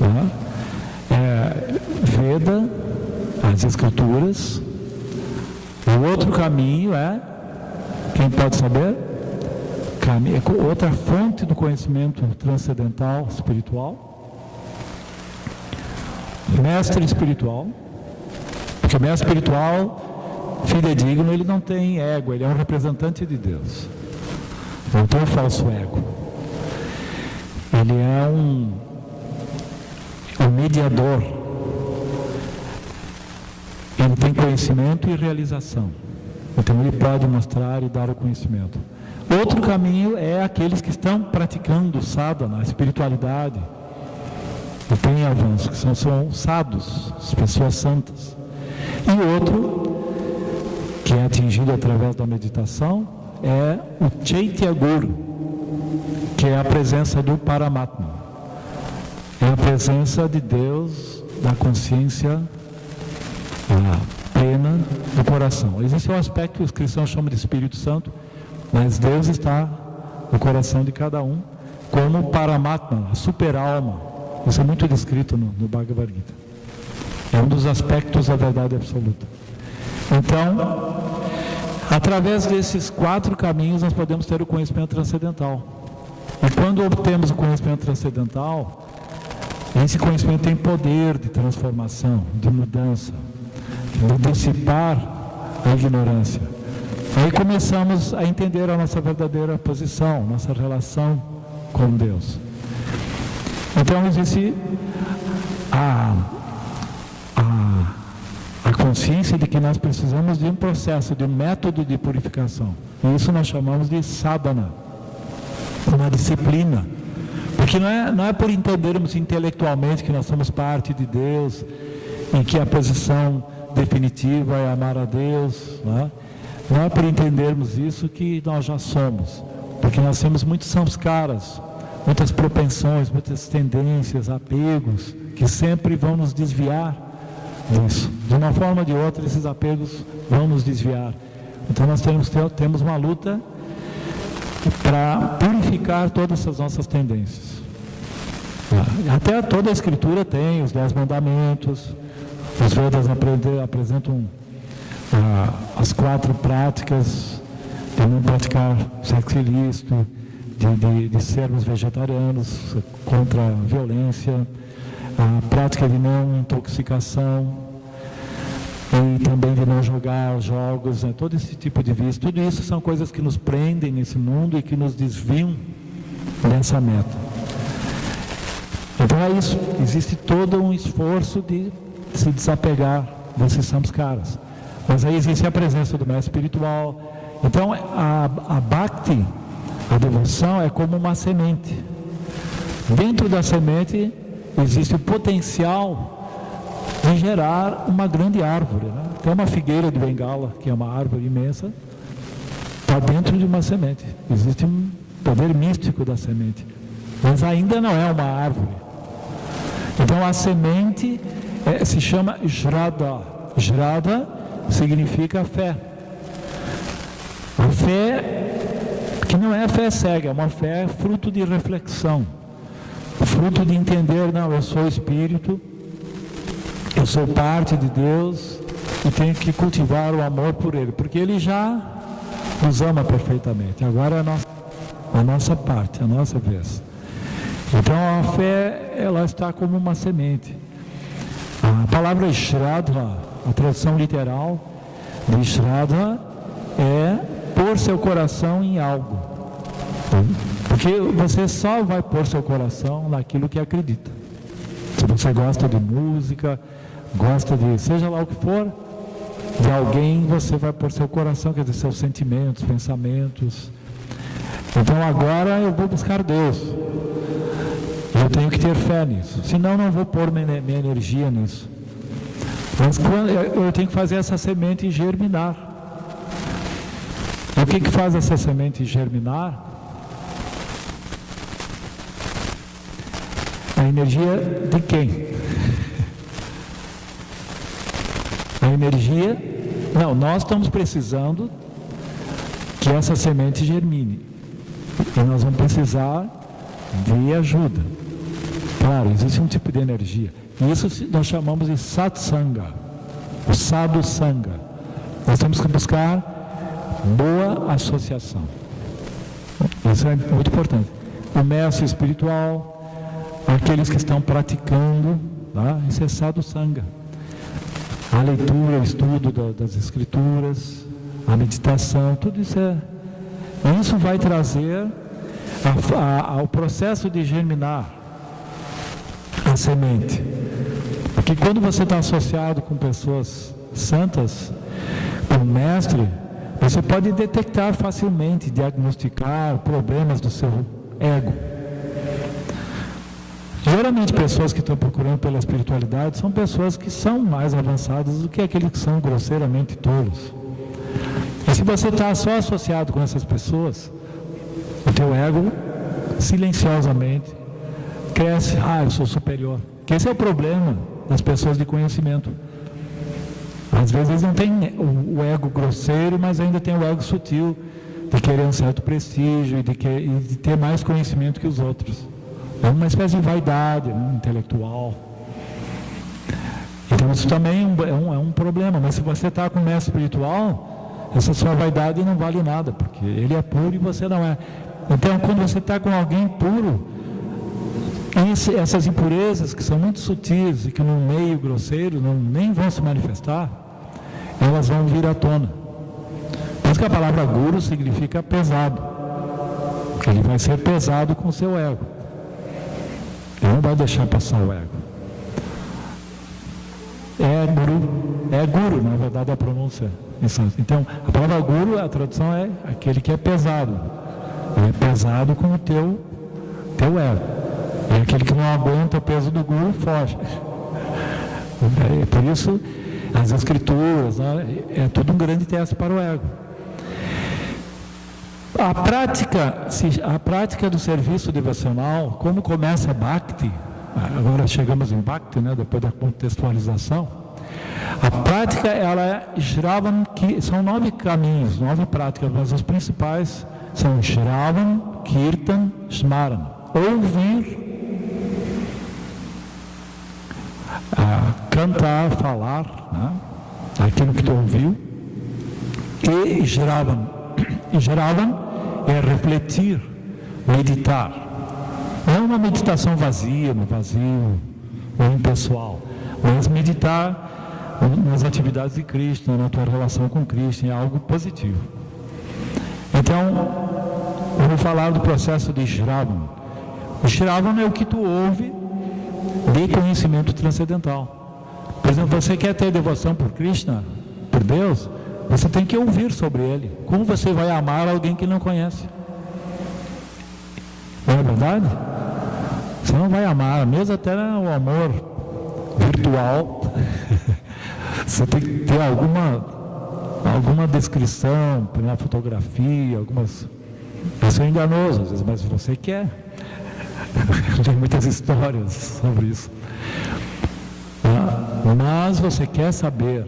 [SPEAKER 2] né? Veda, as escrituras. O outro caminho é, quem pode saber? outra fonte do conhecimento transcendental, espiritual. Mestre espiritual, porque o mestre espiritual, fidedigno, ele não tem ego, ele é um representante de Deus. Não tem um falso ego. Ele é um mediador. Ele tem conhecimento e realização. Então ele pode mostrar e dar o conhecimento. Outro caminho é aqueles que estão praticando sadhana, a espiritualidade, e tem avanço, que são sadhus, as pessoas santas. E outro, que é atingido através da meditação, é o Chaitya Guru, que é a presença do Paramatma. É a presença de Deus, da consciência plena do coração. Existe um aspecto que os cristãos chamam de Espírito Santo, mas Deus está no coração de cada um, como o Paramatma, a super-alma. Isso é muito descrito no Bhagavad Gita. É um dos aspectos da verdade absoluta. Então, através desses 4 caminhos, nós podemos ter o conhecimento transcendental. E quando obtemos o conhecimento transcendental, esse conhecimento tem poder de transformação, de mudança, de dissipar a ignorância. Aí começamos a entender a nossa verdadeira posição, nossa relação com Deus. Então existe a consciência de que nós precisamos de um processo, de um método de purificação. E isso nós chamamos de sadhana, uma disciplina. Porque não é por entendermos intelectualmente que nós somos parte de Deus e que a posição definitiva é amar a Deus, não é por entendermos isso que nós já somos, porque nós temos muitos samskaras, muitas propensões, muitas tendências, apegos, que sempre vão nos desviar disso. De uma forma ou de outra, esses apegos vão nos desviar. Então nós temos uma luta para purificar todas essas nossas tendências. Até toda a escritura tem os 10 mandamentos, os Vedas apresentam as 4 práticas de não praticar sexo ilícito, de sermos vegetarianos, contra a violência, a prática de não intoxicação e também de não jogar jogos, todo esse tipo de vício. Tudo isso são coisas que nos prendem nesse mundo e que nos desviam dessa meta. Então é isso, existe todo um esforço de se desapegar desses samskaras. Mas aí existe a presença do mestre espiritual. Então a bhakti, a devoção, é como uma semente. Dentro da semente existe o potencial de gerar uma grande árvore. Tem uma figueira de Bengala, que é uma árvore imensa, está dentro de uma semente. Existe um poder místico da semente, mas ainda não é uma árvore. Então a semente se chama Shraddha. Shraddha significa fé. A fé, que não é fé cega, é uma fé fruto de reflexão, fruto de entender, não, eu sou espírito, eu sou parte de Deus e tenho que cultivar o amor por Ele, porque Ele já nos ama perfeitamente. Agora é a nossa parte, a nossa vez. Então a fé, ela está como uma semente. A palavra Shraddha, a tradução literal de Shraddha é pôr seu coração em algo. Porque você só vai pôr seu coração naquilo que acredita. Se você gosta de música, gosta de, seja lá o que for, de alguém, você vai pôr seu coração, quer dizer, seus sentimentos, pensamentos. Então agora eu vou buscar Deus. Eu tenho que ter fé nisso, senão não vou pôr minha energia nisso. Mas eu tenho que fazer essa semente germinar. E o que faz essa semente germinar? A energia de quem? A energia... Não, nós estamos precisando que essa semente germine. E nós vamos precisar de ajuda. Claro, existe um tipo de energia. Isso nós chamamos de satsanga, o sadhu sanga. Nós temos que buscar boa associação. Isso é muito importante. O mestre espiritual, aqueles que estão praticando, tá? Isso é sadhu sanga. A leitura, o estudo das escrituras, a meditação, tudo isso isso vai trazer ao processo de germinar a semente. Porque quando você está associado com pessoas santas, com o mestre, você pode detectar facilmente, diagnosticar problemas do seu ego. Geralmente, pessoas que estão procurando pela espiritualidade são pessoas que são mais avançadas do que aqueles que são grosseiramente tolos. E se você está só associado com essas pessoas, o teu ego, silenciosamente, cresce. Eu sou superior. Que esse é o problema das pessoas de conhecimento. Às vezes eles não têm o ego grosseiro, mas ainda tem o ego sutil, de querer um certo prestígio e de ter mais conhecimento que os outros. É uma espécie de vaidade, né, intelectual. Então isso também é um problema. Mas se você está com o mestre espiritual, essa sua vaidade não vale nada, porque ele é puro e você não é. Então quando você está com alguém puro, essas impurezas que são muito sutis e que no meio grosseiro nem vão se manifestar, elas vão vir à tona. Por isso que a palavra guru significa pesado. Ele vai ser pesado com o seu ego. Ele não vai deixar passar o ego. É guru, na verdade a pronúncia. Então, a palavra guru, a tradução é aquele que é pesado. Ele é pesado com o teu ego. E aquele que não aguenta o peso do guru foge. Por isso, as escrituras, né, é tudo um grande teste para o ego. A prática do serviço devocional, como começa a Bhakti, agora chegamos em Bhakti, né, depois da contextualização, a prática, Shravan, que são 9 caminhos, 9 práticas, mas os principais são Shravan, Kirtan, Smaran. Ouvir, cantar, falar, né, aquilo que tu ouviu, e Shravan. E Shravan é refletir, meditar. Não uma meditação vazia, no vazio, ou impessoal, mas meditar nas atividades de Cristo, na tua relação com Cristo, é algo positivo. Então, eu vou falar do processo de Shravan. O Shravan é o que tu ouve de conhecimento transcendental. Por exemplo, você quer ter devoção por Krishna, por Deus, você tem que ouvir sobre Ele. Como você vai amar alguém que não conhece? Não é verdade? Você não vai amar, mesmo até o amor virtual. Você tem que ter alguma descrição na fotografia, isso é enganoso às vezes, mas você quer. Tem muitas histórias sobre isso. Mas você quer saber.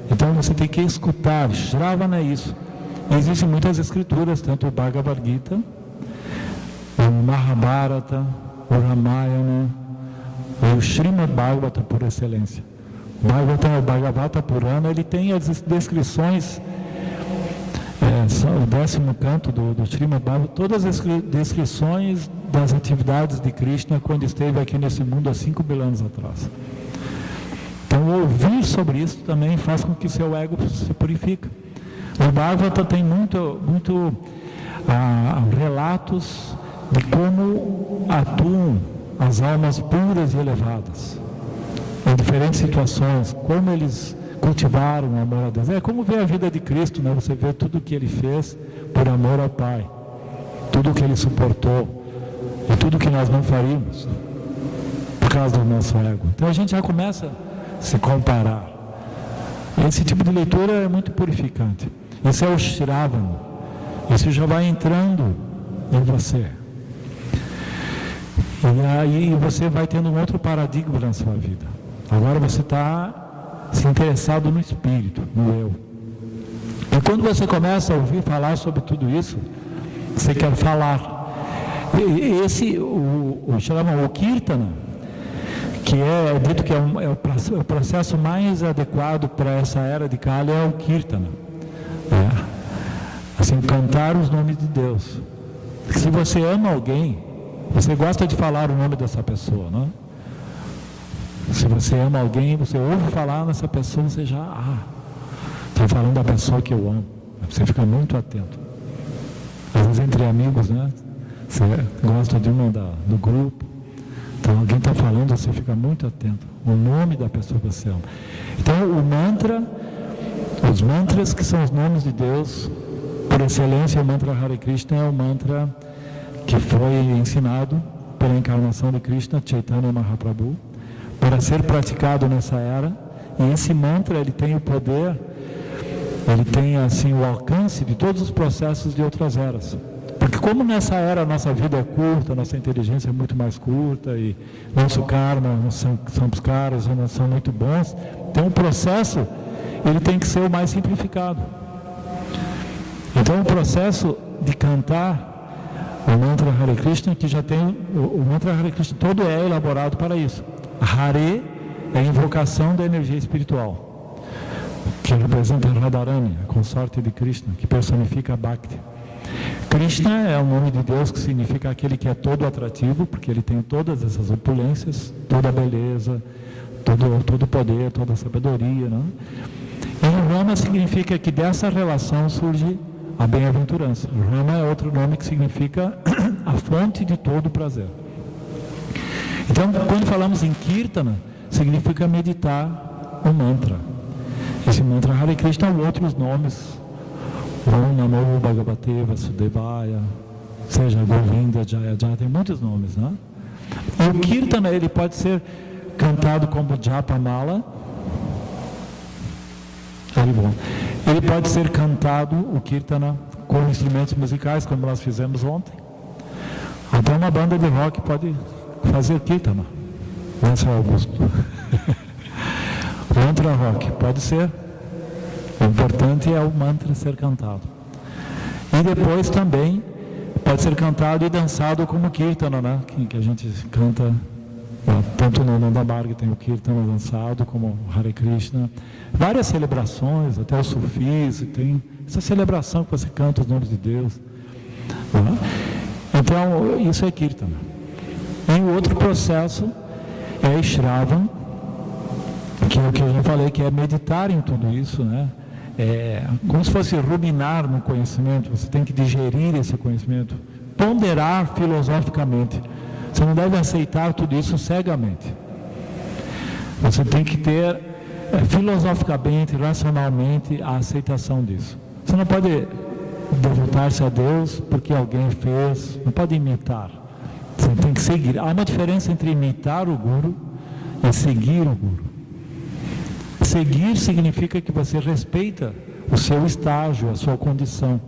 [SPEAKER 2] Então você tem que escutar. Shravana é isso. Existem muitas escrituras, tanto o Bhagavad Gita, o Mahabharata, o Ramayana, o Srimad Bhagavata por excelência. O Bhagavata Purana, ele tem as descrições, o 10º canto do Srimad Bhagavata, todas as descrições das atividades de Krishna quando esteve aqui nesse mundo há 5.000 anos atrás. Então, ouvir sobre isso também faz com que seu ego se purifique. O Bhagavata tem muito relatos de como atuam as almas puras e elevadas em diferentes situações, como eles cultivaram o amor a Deus. É como ver a vida de Cristo, né? Você vê tudo o que Ele fez por amor ao Pai, tudo o que Ele suportou e tudo o que nós não faríamos por causa do nosso ego. Então a gente já começa a se comparar. Esse tipo de leitura é muito purificante. Esse é o Shravan. Isso já vai entrando em você. E aí você vai tendo um outro paradigma na sua vida. Agora você está se interessado no espírito, no eu. E quando você começa a ouvir falar sobre tudo isso, você quer falar. O Kirtana, que é dito que é o processo mais adequado para essa era de Kali, é o Kirtana. Assim, cantar os nomes de Deus. Se você ama alguém, você gosta de falar o nome dessa pessoa, não é? Se você ama alguém, você ouve falar nessa pessoa, você já, estou falando da pessoa que eu amo. Você fica muito atento. Às vezes entre amigos, né? Você gosta de uma do grupo, então alguém está falando, você fica muito atento. O nome da pessoa que você ama. Então os mantras que são os nomes de Deus, por excelência, o mantra Hare Krishna é o mantra que foi ensinado pela encarnação de Krishna, Chaitanya Mahaprabhu, para ser praticado nessa era. E esse mantra, ele tem o poder, ele tem assim o alcance de todos os processos de outras eras. Porque como nessa era a nossa vida é curta, nossa inteligência é muito mais curta e nosso karma, nós somos caros, nós somos muito bons, então o processo ele tem que ser o mais simplificado. Então o processo de cantar o mantra Hare Krishna, que já tem o mantra Hare Krishna todo é elaborado para isso. Hare é a invocação da energia espiritual, que representa Radharani, a consorte de Krishna, que personifica a Bhakti. Krishna é o nome de Deus que significa aquele que é todo atrativo, porque ele tem todas essas opulências, toda a beleza, todo o poder, toda a sabedoria, né? E Rama significa que dessa relação surge a bem-aventurança. Rama é outro nome que significa a fonte de todo o prazer. Então, quando falamos em Kirtana, significa meditar o mantra. Esse mantra Hare Krishna ou outros nomes, Om Namo Bhagavate Vasudevaya, seja Govinda, Jaya Jaya, tem muitos nomes, né? E o Kirtana, ele pode ser cantado como Japamala. Ele pode ser cantado, o Kirtana, com instrumentos musicais, como nós fizemos ontem. Até uma banda de rock pode fazer Kirtana. Esse é o Augusto. Mantra rock, pode ser. O importante é o mantra ser cantado. E depois também pode ser cantado e dançado como Kirtana, né? Que a gente canta, tanto no Nandamarga tem o Kirtana dançado, como o Hare Krishna. Várias celebrações, até o Sufis, tem essa celebração que você canta os nomes de Deus. Né? Então, isso é Kirtana. E o outro processo é Shravan, que é o que eu já falei, que é meditar em tudo isso, né? É como se fosse ruminar no conhecimento. Você tem que digerir esse conhecimento, ponderar filosoficamente. Você não deve aceitar tudo isso cegamente. Você tem que ter filosoficamente, racionalmente, a aceitação disso. Você não pode devotar-se a Deus porque alguém fez, não pode imitar. Você tem que seguir. Há uma diferença entre imitar o Guru e seguir o Guru. Seguir significa que você respeita o seu estágio, a sua condição.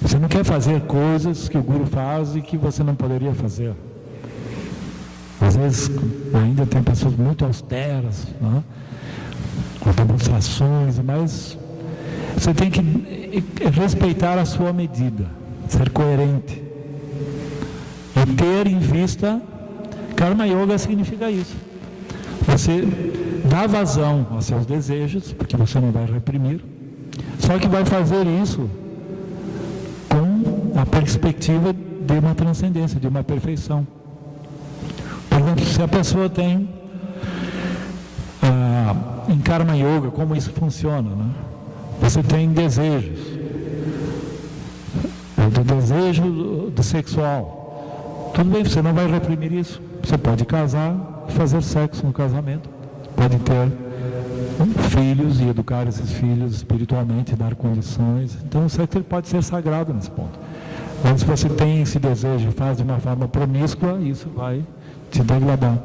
[SPEAKER 2] Você não quer fazer coisas que o Guru faz e que você não poderia fazer. Às vezes ainda tem pessoas muito austeras, né? Com demonstrações, mas você tem que respeitar a sua medida, ser coerente. E ter em vista, Karma Yoga significa isso. Você dá vazão aos seus desejos, porque você não vai reprimir, só que vai fazer isso com a perspectiva de uma transcendência, de uma perfeição. Por exemplo, se a pessoa tem em Karma Yoga, como isso funciona, né? Você tem desejos, do desejo do sexual, tudo bem, você não vai reprimir isso. Você pode casar e fazer sexo no casamento, pode ter filhos e educar esses filhos espiritualmente, dar condições. Então o sexo pode ser sagrado nesse ponto. Mas se você tem esse desejo e faz de uma forma promíscua, isso vai te degradar.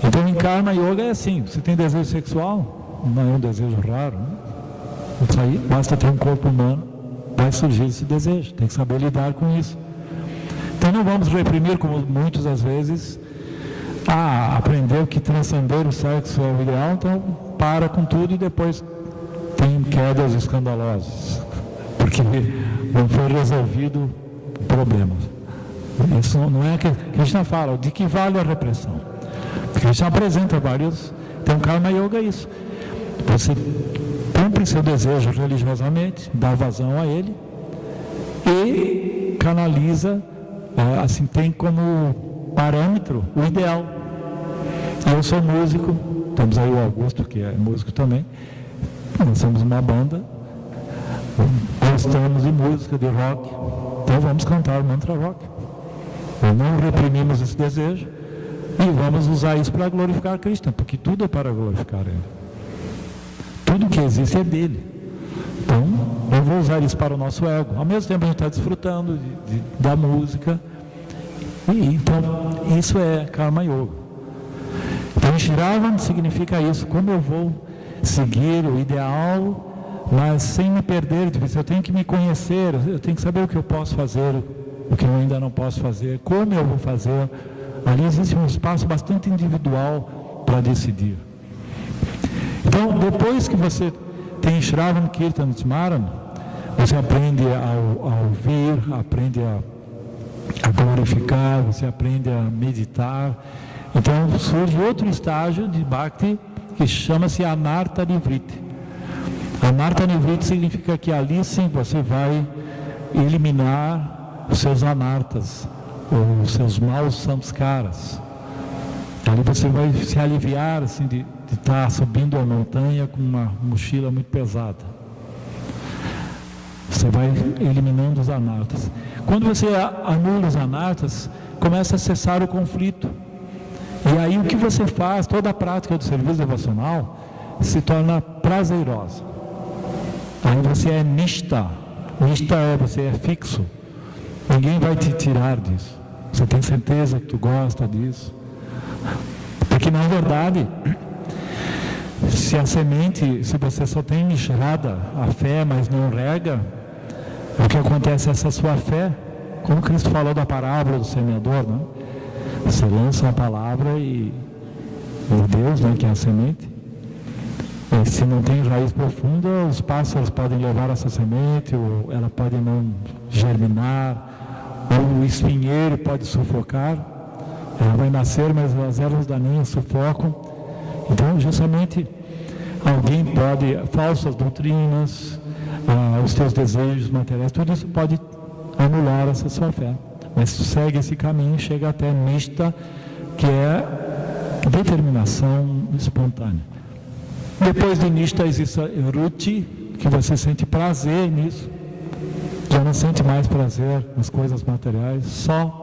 [SPEAKER 2] Então em Karma Yoga é assim, você tem desejo sexual, não é um desejo raro, né? Isso aí, basta ter um corpo humano, vai surgir esse desejo, tem que saber lidar com isso. Então não vamos reprimir, como muitas às vezes, aprendeu que transcender o sexo é o ideal, então para com tudo e depois tem quedas escandalosas, porque não foi resolvido o problema. Isso não é que Krishna fala, de que vale a repressão? Krishna apresenta vários, então Karma Yoga é isso. Você cumpre seu desejo religiosamente, dá vazão a ele e canaliza, assim, tem como parâmetro o ideal. Eu sou músico, temos aí o Augusto, que é músico também, nós somos uma banda, gostamos de música, de rock, então vamos cantar mantra rock. Não reprimimos esse desejo e vamos usar isso para glorificar Krishna, porque tudo é para glorificar Ele. Tudo que existe é dele. Então, eu vou usar isso para o nosso ego. Ao mesmo tempo, a gente está desfrutando da música. Então, isso é Karma Yoga. Então, Shravan significa isso. Como eu vou seguir o ideal, mas sem me perder de vista. Eu tenho que me conhecer, eu tenho que saber o que eu posso fazer, o que eu ainda não posso fazer, como eu vou fazer. Ali existe um espaço bastante individual para decidir. Então, depois que você tem Shravan Kirtan Smaran, você aprende a ouvir, aprende a glorificar, você aprende a meditar. Então surge outro estágio de Bhakti que chama-se Anartha Nivriti. Anartha Nivriti significa que ali sim você vai eliminar os seus anartas, os seus maus samskaras. Ali você vai se aliviar assim, de estar subindo a montanha com uma mochila muito pesada. Você vai eliminando os anartas. Quando você anula os anartas, começa a cessar o conflito. E aí o que você faz, toda a prática do serviço devocional se torna prazerosa. Aí você é nishta. Nishta você é fixo. Ninguém vai te tirar disso. Você tem certeza que tu gosta disso. Porque na verdade, se a semente, se você só tem enxerada a fé, mas não rega, o que acontece é essa sua fé, como Cristo falou da parábola do semeador, né? Você lança a palavra e Deus, né, que é a semente, e se não tem raiz profunda, os pássaros podem levar essa semente, ou ela pode não germinar, ou o espinheiro pode sufocar. Ela vai nascer, mas as ervas daninhas sufocam. Então, justamente, alguém pode, falsas doutrinas, os teus desejos materiais, tudo isso pode anular essa sua fé. Mas segue esse caminho, chega até Nishta, que é determinação espontânea. Depois de Nishta existe Ruchi, que você sente prazer nisso. Já não sente mais prazer nas coisas materiais, só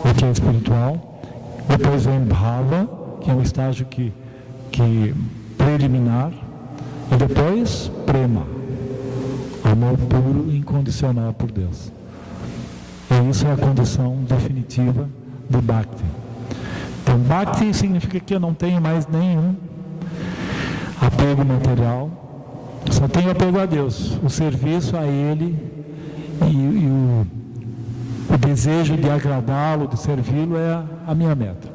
[SPEAKER 2] o que é espiritual. Depois vem Bhava, que é um estágio que preliminar. E depois Prema, amor puro e incondicional por Deus. E isso é a condição definitiva do Bhakti. Então, Bhakti significa que eu não tenho mais nenhum apego material, só tenho apego a Deus, o serviço a Ele e o desejo de agradá-lo, de servi-lo é a minha meta.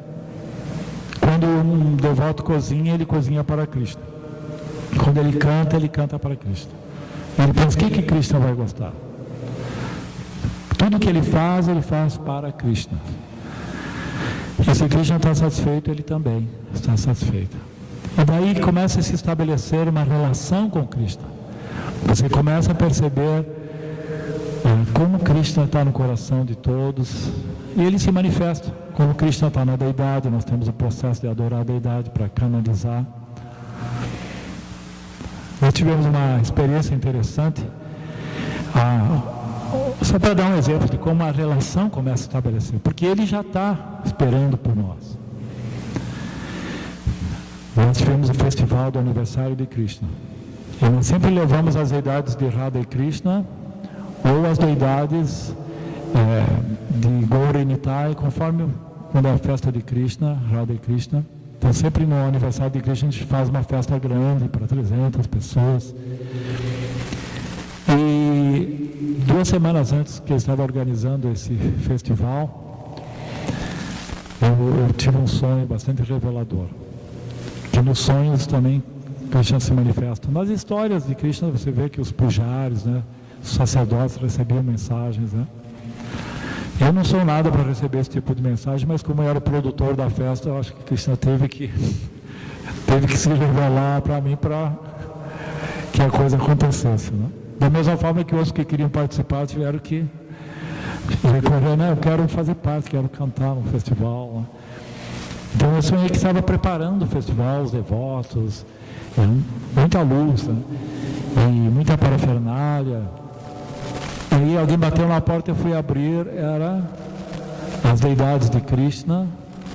[SPEAKER 2] Quando um devoto cozinha, ele cozinha para Krishna. Quando ele canta para Krishna. Ele pensa, o que Krishna vai gostar? Tudo que ele faz para Krishna. E se Krishna está satisfeito, ele também está satisfeito. E daí começa a se estabelecer uma relação com Krishna. Você começa a perceber como Krishna está no coração de todos. E ele se manifesta. Como Krishna está na deidade, nós temos o processo de adorar a deidade para canalizar. Nós tivemos uma experiência interessante. Só para dar um exemplo de como a relação começa a se estabelecer. Porque ele já está esperando por nós. Nós tivemos o festival do aniversário de Krishna. E nós sempre levamos as deidades de Radha e Krishna, ou as deidades de Gaura e Nitai, conforme quando é a festa de Krishna, Radha e Krishna. Então sempre no aniversário de Krishna a gente faz uma festa grande para 300 pessoas. E 2 semanas antes que eu estava organizando esse festival, eu tive um sonho bastante revelador. Que nos sonhos também Krishna se manifesta. Nas histórias de Krishna você vê que os pujaris, né, os sacerdotes recebiam mensagens, né? Eu não sou nada para receber esse tipo de mensagem, mas como eu era o produtor da festa, eu acho que Krishna teve que se revelar para mim para que a coisa acontecesse, né? Da mesma forma que outros que queriam participar tiveram que recorrendo, eu quero fazer parte, quero cantar no festival. Né? Então eu sonhei que estava preparando o festival, os devotos, muita luz, né? E muita parafernália. Aí alguém bateu na porta, eu fui abrir, era as deidades de Krishna,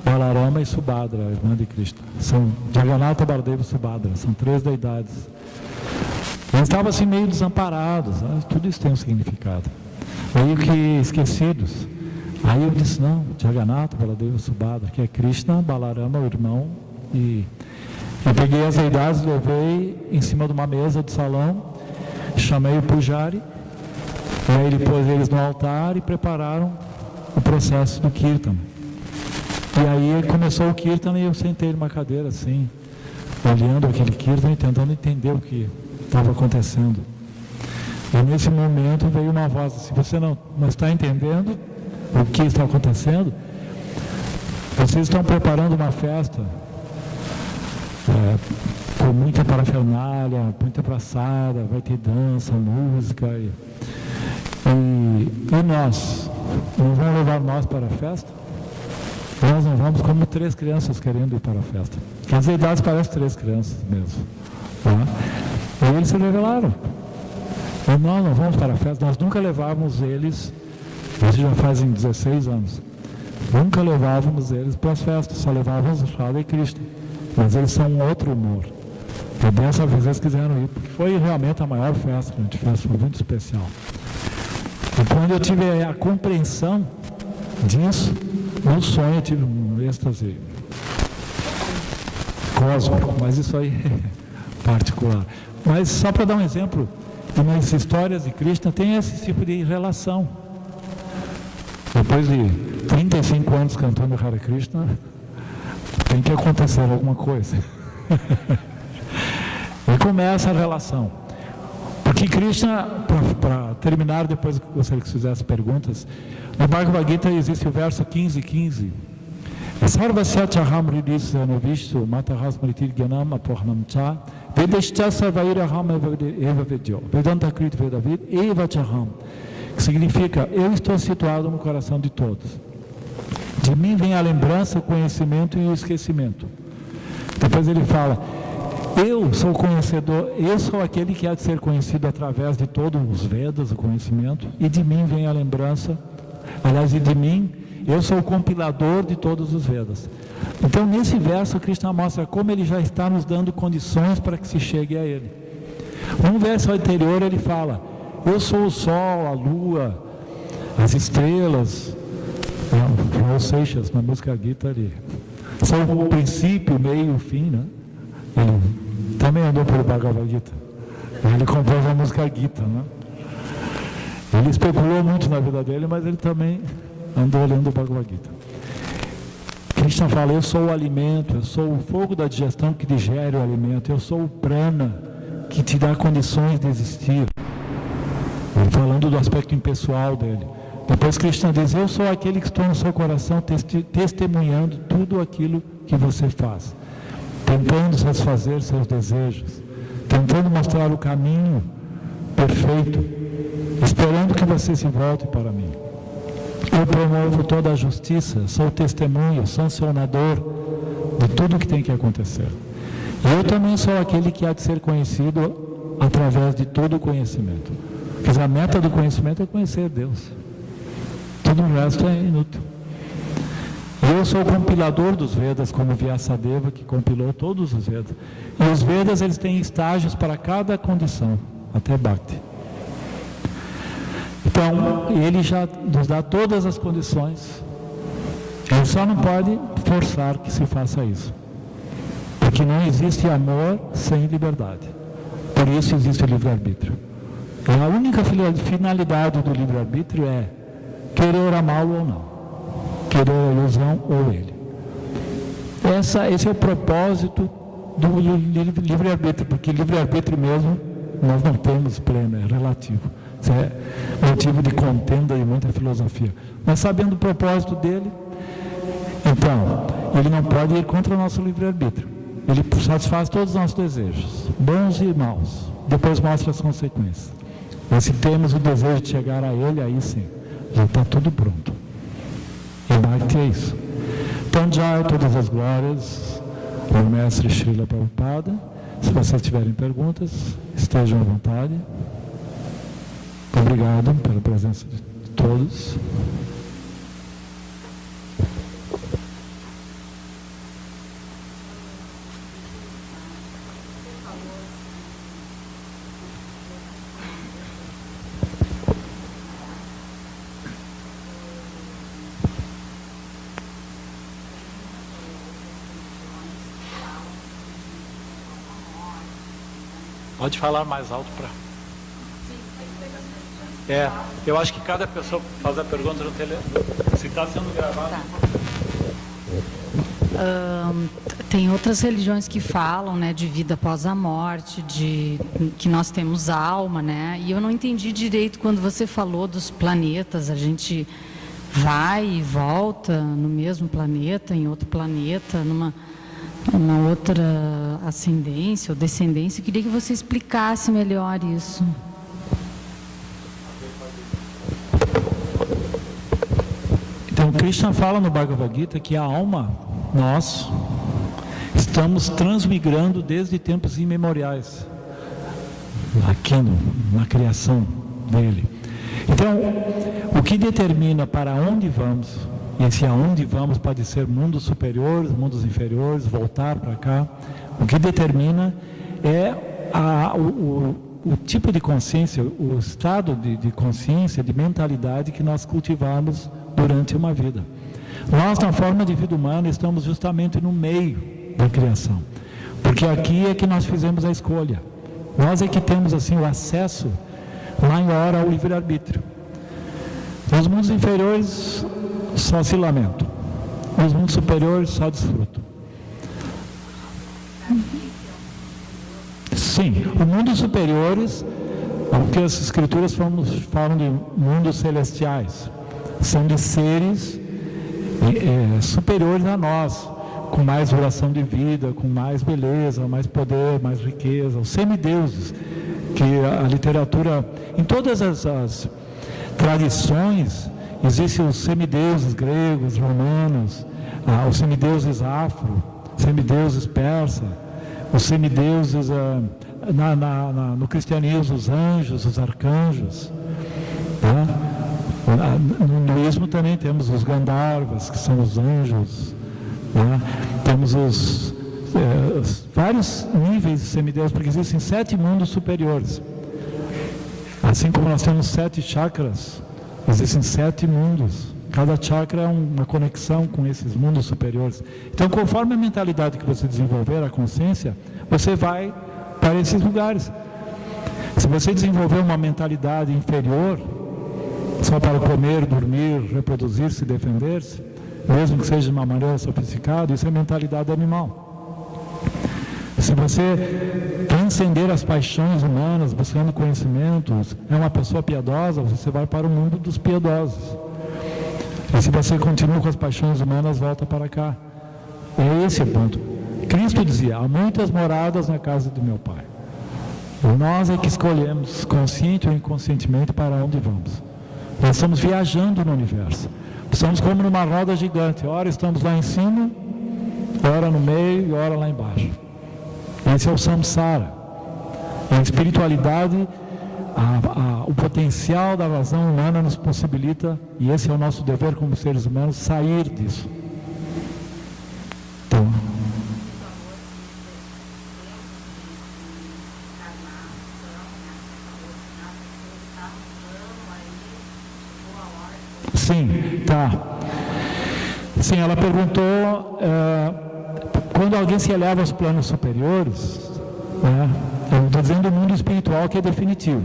[SPEAKER 2] Balarama e Subhadra, a irmã de Krishna. São Jagannatha, Baladeva e Subhadra, são 3 deidades. Eles estavam assim meio desamparados, né? Tudo isso tem um significado. Meio que esquecidos. Aí eu disse, não, Jagannatha, Baladeva e Subhadra, que é Krishna, Balarama, o irmão, e eu peguei as deidades, levei em cima de uma mesa do salão, chamei o Pujari, e aí ele pôs eles no altar e prepararam o processo do Kirtan. E aí começou o Kirtan e eu sentei numa cadeira assim, olhando aquele Kirtan e tentando entender o que estava acontecendo. E nesse momento veio uma voz assim, você não está entendendo o que está acontecendo? Vocês estão preparando uma festa com muita parafernália, muita praçada, vai ter dança, música e nós, não vão levar nós para a festa? Nós não vamos como 3 crianças querendo ir para a festa. As deidades parecem 3 crianças mesmo. Tá? E eles se revelaram. E nós não vamos para a festa, nós nunca levávamos eles, isso já fazem 16 anos, nunca levávamos eles para as festas, só levávamos Radha e Krishna. Mas eles são um outro humor. E dessa vez eles quiseram ir, porque foi realmente a maior festa que a gente fez, foi muito especial. E quando eu tive a compreensão disso, no sonho eu tive um êxtase cósmico, mas isso aí é particular. Mas só para dar um exemplo, nas histórias de Krishna tem esse tipo de relação. Depois de 35 anos cantando Hare Krishna, tem que acontecer alguma coisa. E começa a relação. Porque Krishna, para terminar, depois eu gostaria que fizesse perguntas, no Bhagavad Gita existe o verso 15:15. Sarvasya chaham ridis anavishtu matahasmritir gyanam apohanam cha vedeshcha sarvairaham eva vedyo vedanta krit vedavid eva chaham, que significa, eu estou situado no coração de todos. De mim vem a lembrança, o conhecimento e o esquecimento. Depois ele fala, eu sou conhecedor, eu sou aquele que há de ser conhecido através de todos os Vedas, o conhecimento, e de mim vem a lembrança, aliás, e de mim, eu sou o compilador de todos os Vedas. Então, nesse verso, Krishna mostra como ele já está nos dando condições para que se chegue a ele. No verso anterior, ele fala, eu sou o sol, a lua, as estrelas, Raul Seixas, na música Gita, ali. São o princípio, o meio e o fim, né? Ele também andou pelo Bhagavad Gita. Ele compôs a música Gita, né? Ele especulou muito na vida dele, mas ele também andou lendo o Bhagavad Gita. Krishna fala, eu sou o alimento, eu sou o fogo da digestão que digere o alimento, eu sou o prana que te dá condições de existir. Ele falando do aspecto impessoal dele. Depois Krishna diz, eu sou aquele que estou no seu coração testemunhando tudo aquilo que você faz, tentando satisfazer seus desejos, tentando mostrar o caminho perfeito, esperando que você se volte para mim. Eu promovo toda a justiça, sou testemunha, sancionador de tudo que tem que acontecer. E eu também sou aquele que há de ser conhecido através de todo o conhecimento. Porque a meta do conhecimento é conhecer Deus. Tudo o resto é inútil. Eu sou o compilador dos Vedas, como Vyasadeva, que compilou todos os Vedas. E os Vedas, eles têm estágios para cada condição, até Bhakti. Então, ele já nos dá todas as condições. Ele só não pode forçar que se faça isso. Porque não existe amor sem liberdade. Por isso existe o livre-arbítrio. E a única finalidade do livre-arbítrio é querer amá-lo ou não, querer a ilusão ou ele. Esse é o propósito do livre-arbítrio, porque livre-arbítrio mesmo nós não temos pleno, é relativo. Isso é motivo de contenda e muita filosofia. Mas sabendo o propósito dele, então, ele não pode ir contra o nosso livre-arbítrio. Ele satisfaz todos os nossos desejos, bons e maus. Depois mostra as consequências. Mas se temos o desejo de chegar a ele, aí sim, Já está tudo pronto. E Bhakti é isso. Então, já todas as glórias ao mestre Srila Prabhupada. Se vocês tiverem perguntas, estejam à vontade. Obrigado pela presença de todos. Pode falar mais alto para... eu acho que cada pessoa faz a pergunta no telefone. Se está sendo gravado... Tá.
[SPEAKER 3] Tem outras religiões que falam, né, de vida após a morte, de que nós temos alma, né? E eu não entendi direito quando você falou dos planetas. A gente vai e volta no mesmo planeta, em outro planeta, numa outra ascendência ou descendência. Eu queria que você explicasse melhor isso.
[SPEAKER 2] Então, Krishna fala no Bhagavad Gita que a alma, nós, estamos transmigrando desde tempos imemoriais, aqui na criação dele. Então, o que determina para onde vamos, e esse aonde vamos pode ser mundos superiores, mundos inferiores, voltar para cá, o que determina é o tipo de consciência, o estado de consciência, de mentalidade que nós cultivamos durante uma vida. Nós, na forma de vida humana, estamos justamente no meio da criação, porque aqui é que nós fizemos a escolha. Nós é que temos assim o acesso maior ao livre-arbítrio. Nos mundos inferiores só se lamentam, nos mundos superiores só desfrutam. Sim, os mundos superiores, o que as escrituras falam de mundos celestiais, são de seres superiores a nós, com mais duração de vida, com mais beleza, mais poder, mais riqueza, os semideuses, que a literatura, em todas as tradições, existem os semideuses gregos, romanos, os semideuses afro, semideuses persa, os semideuses no cristianismo, os anjos, os arcanjos, tá? No hinduísmo também temos os Gandharvas, que são os anjos, né? Temos os vários níveis de semideuses, porque existem 7 mundos superiores. Assim como nós temos 7 chakras, existem 7 mundos. Cada chakra é uma conexão com esses mundos superiores. Então, conforme a mentalidade que você desenvolver, a consciência, você vai para esses lugares. Se você desenvolver uma mentalidade inferior, só para comer, dormir, reproduzir-se, defender-se, mesmo que seja de uma maneira sofisticada, isso é mentalidade animal. Se você transcender as paixões humanas, buscando conhecimentos, é uma pessoa piedosa, você vai para o mundo dos piedosos. E se você continua com as paixões humanas, volta para cá. É esse o ponto. Cristo dizia, há muitas moradas na casa do meu Pai. Nós é que escolhemos, consciente ou inconscientemente, para onde vamos. Nós estamos viajando no universo. Estamos como numa roda gigante. Ora estamos lá em cima, ora no meio e ora lá embaixo. Esse é o samsara. A espiritualidade, o potencial da razão humana nos possibilita, e esse é o nosso dever como seres humanos, sair disso. Então, sim, tá. Sim, ela perguntou, quando alguém se eleva aos planos superiores, né, eu estou dizendo o mundo espiritual que é definitivo.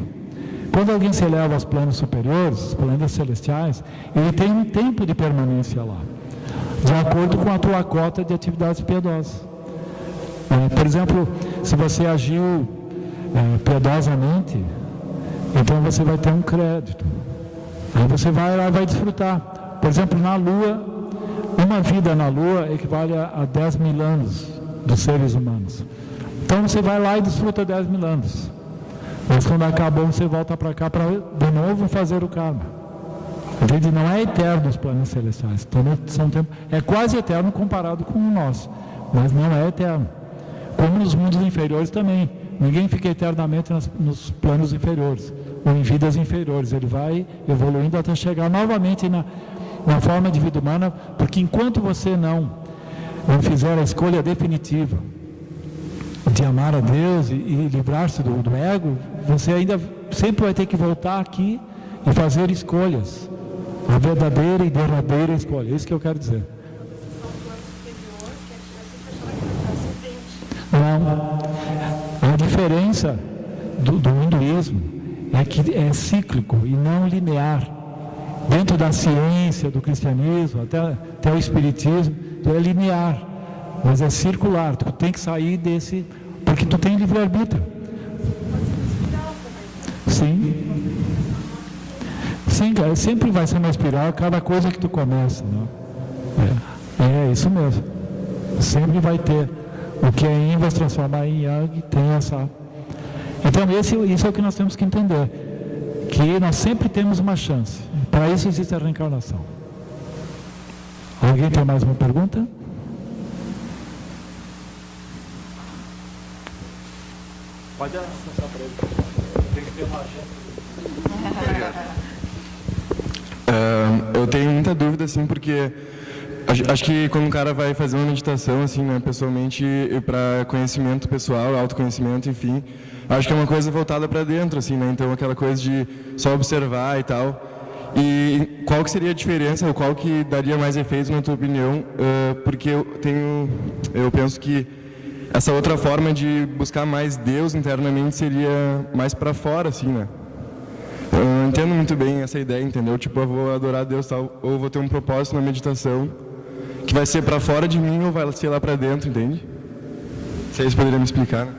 [SPEAKER 2] Quando alguém se eleva aos planos superiores, os planetas celestiais, ele tem um tempo de permanência lá, de acordo com a tua cota de atividades piedosas. Por exemplo, se você agiu piedosamente, então você vai ter um crédito. Aí você vai lá e vai desfrutar. Por exemplo, na Lua, uma vida na Lua equivale a 10 mil anos dos seres humanos. Então você vai lá e desfruta 10 mil anos. Mas quando acabou, você volta para cá para de novo fazer o karma. Entende? Não é eterno os planos celestiais. É quase eterno comparado com o nosso, mas não é eterno. Como nos mundos inferiores também. Ninguém fica eternamente nos planos inferiores, ou em vidas inferiores. Ele vai evoluindo até chegar novamente na forma de vida humana, porque enquanto você não fizer a escolha definitiva de amar a Deus e livrar-se do ego, você ainda sempre vai ter que voltar aqui e fazer escolhas. A verdadeira e derradeira escolha. É isso que eu quero dizer. Não. A diferença do hinduísmo é que é cíclico e não linear. Dentro da ciência, do cristianismo, até o espiritismo, é linear, mas é circular. Tu tem que sair desse, porque tu tem livre-arbítrio. Sim. Sim, cara, sempre vai ser uma espiral cada coisa que tu começa, né? É isso mesmo. Sempre vai ter. O que é Yin vai se transformar em Yang, tem essa. Então, isso é o que nós temos que entender. Que nós sempre temos uma chance. Para isso existe a reencarnação. Alguém tem mais uma pergunta? Pode acessar para ele. Tem que ter uma agenda.
[SPEAKER 4] Obrigado. Eu tenho muita dúvida, assim, porque acho que quando um cara vai fazer uma meditação, assim, né, pessoalmente, para conhecimento pessoal, autoconhecimento, enfim, acho que é uma coisa voltada para dentro, assim, né, então aquela coisa de só observar e tal. E qual que seria a diferença, ou qual que daria mais efeito, na tua opinião? Porque eu penso que essa outra forma de buscar mais Deus internamente seria mais para fora, assim, né? Eu não entendo muito bem essa ideia, entendeu? Tipo, eu vou adorar Deus tal, ou vou ter um propósito na meditação que vai ser para fora de mim ou vai ser lá para dentro, entende? Vocês poderiam me explicar, né?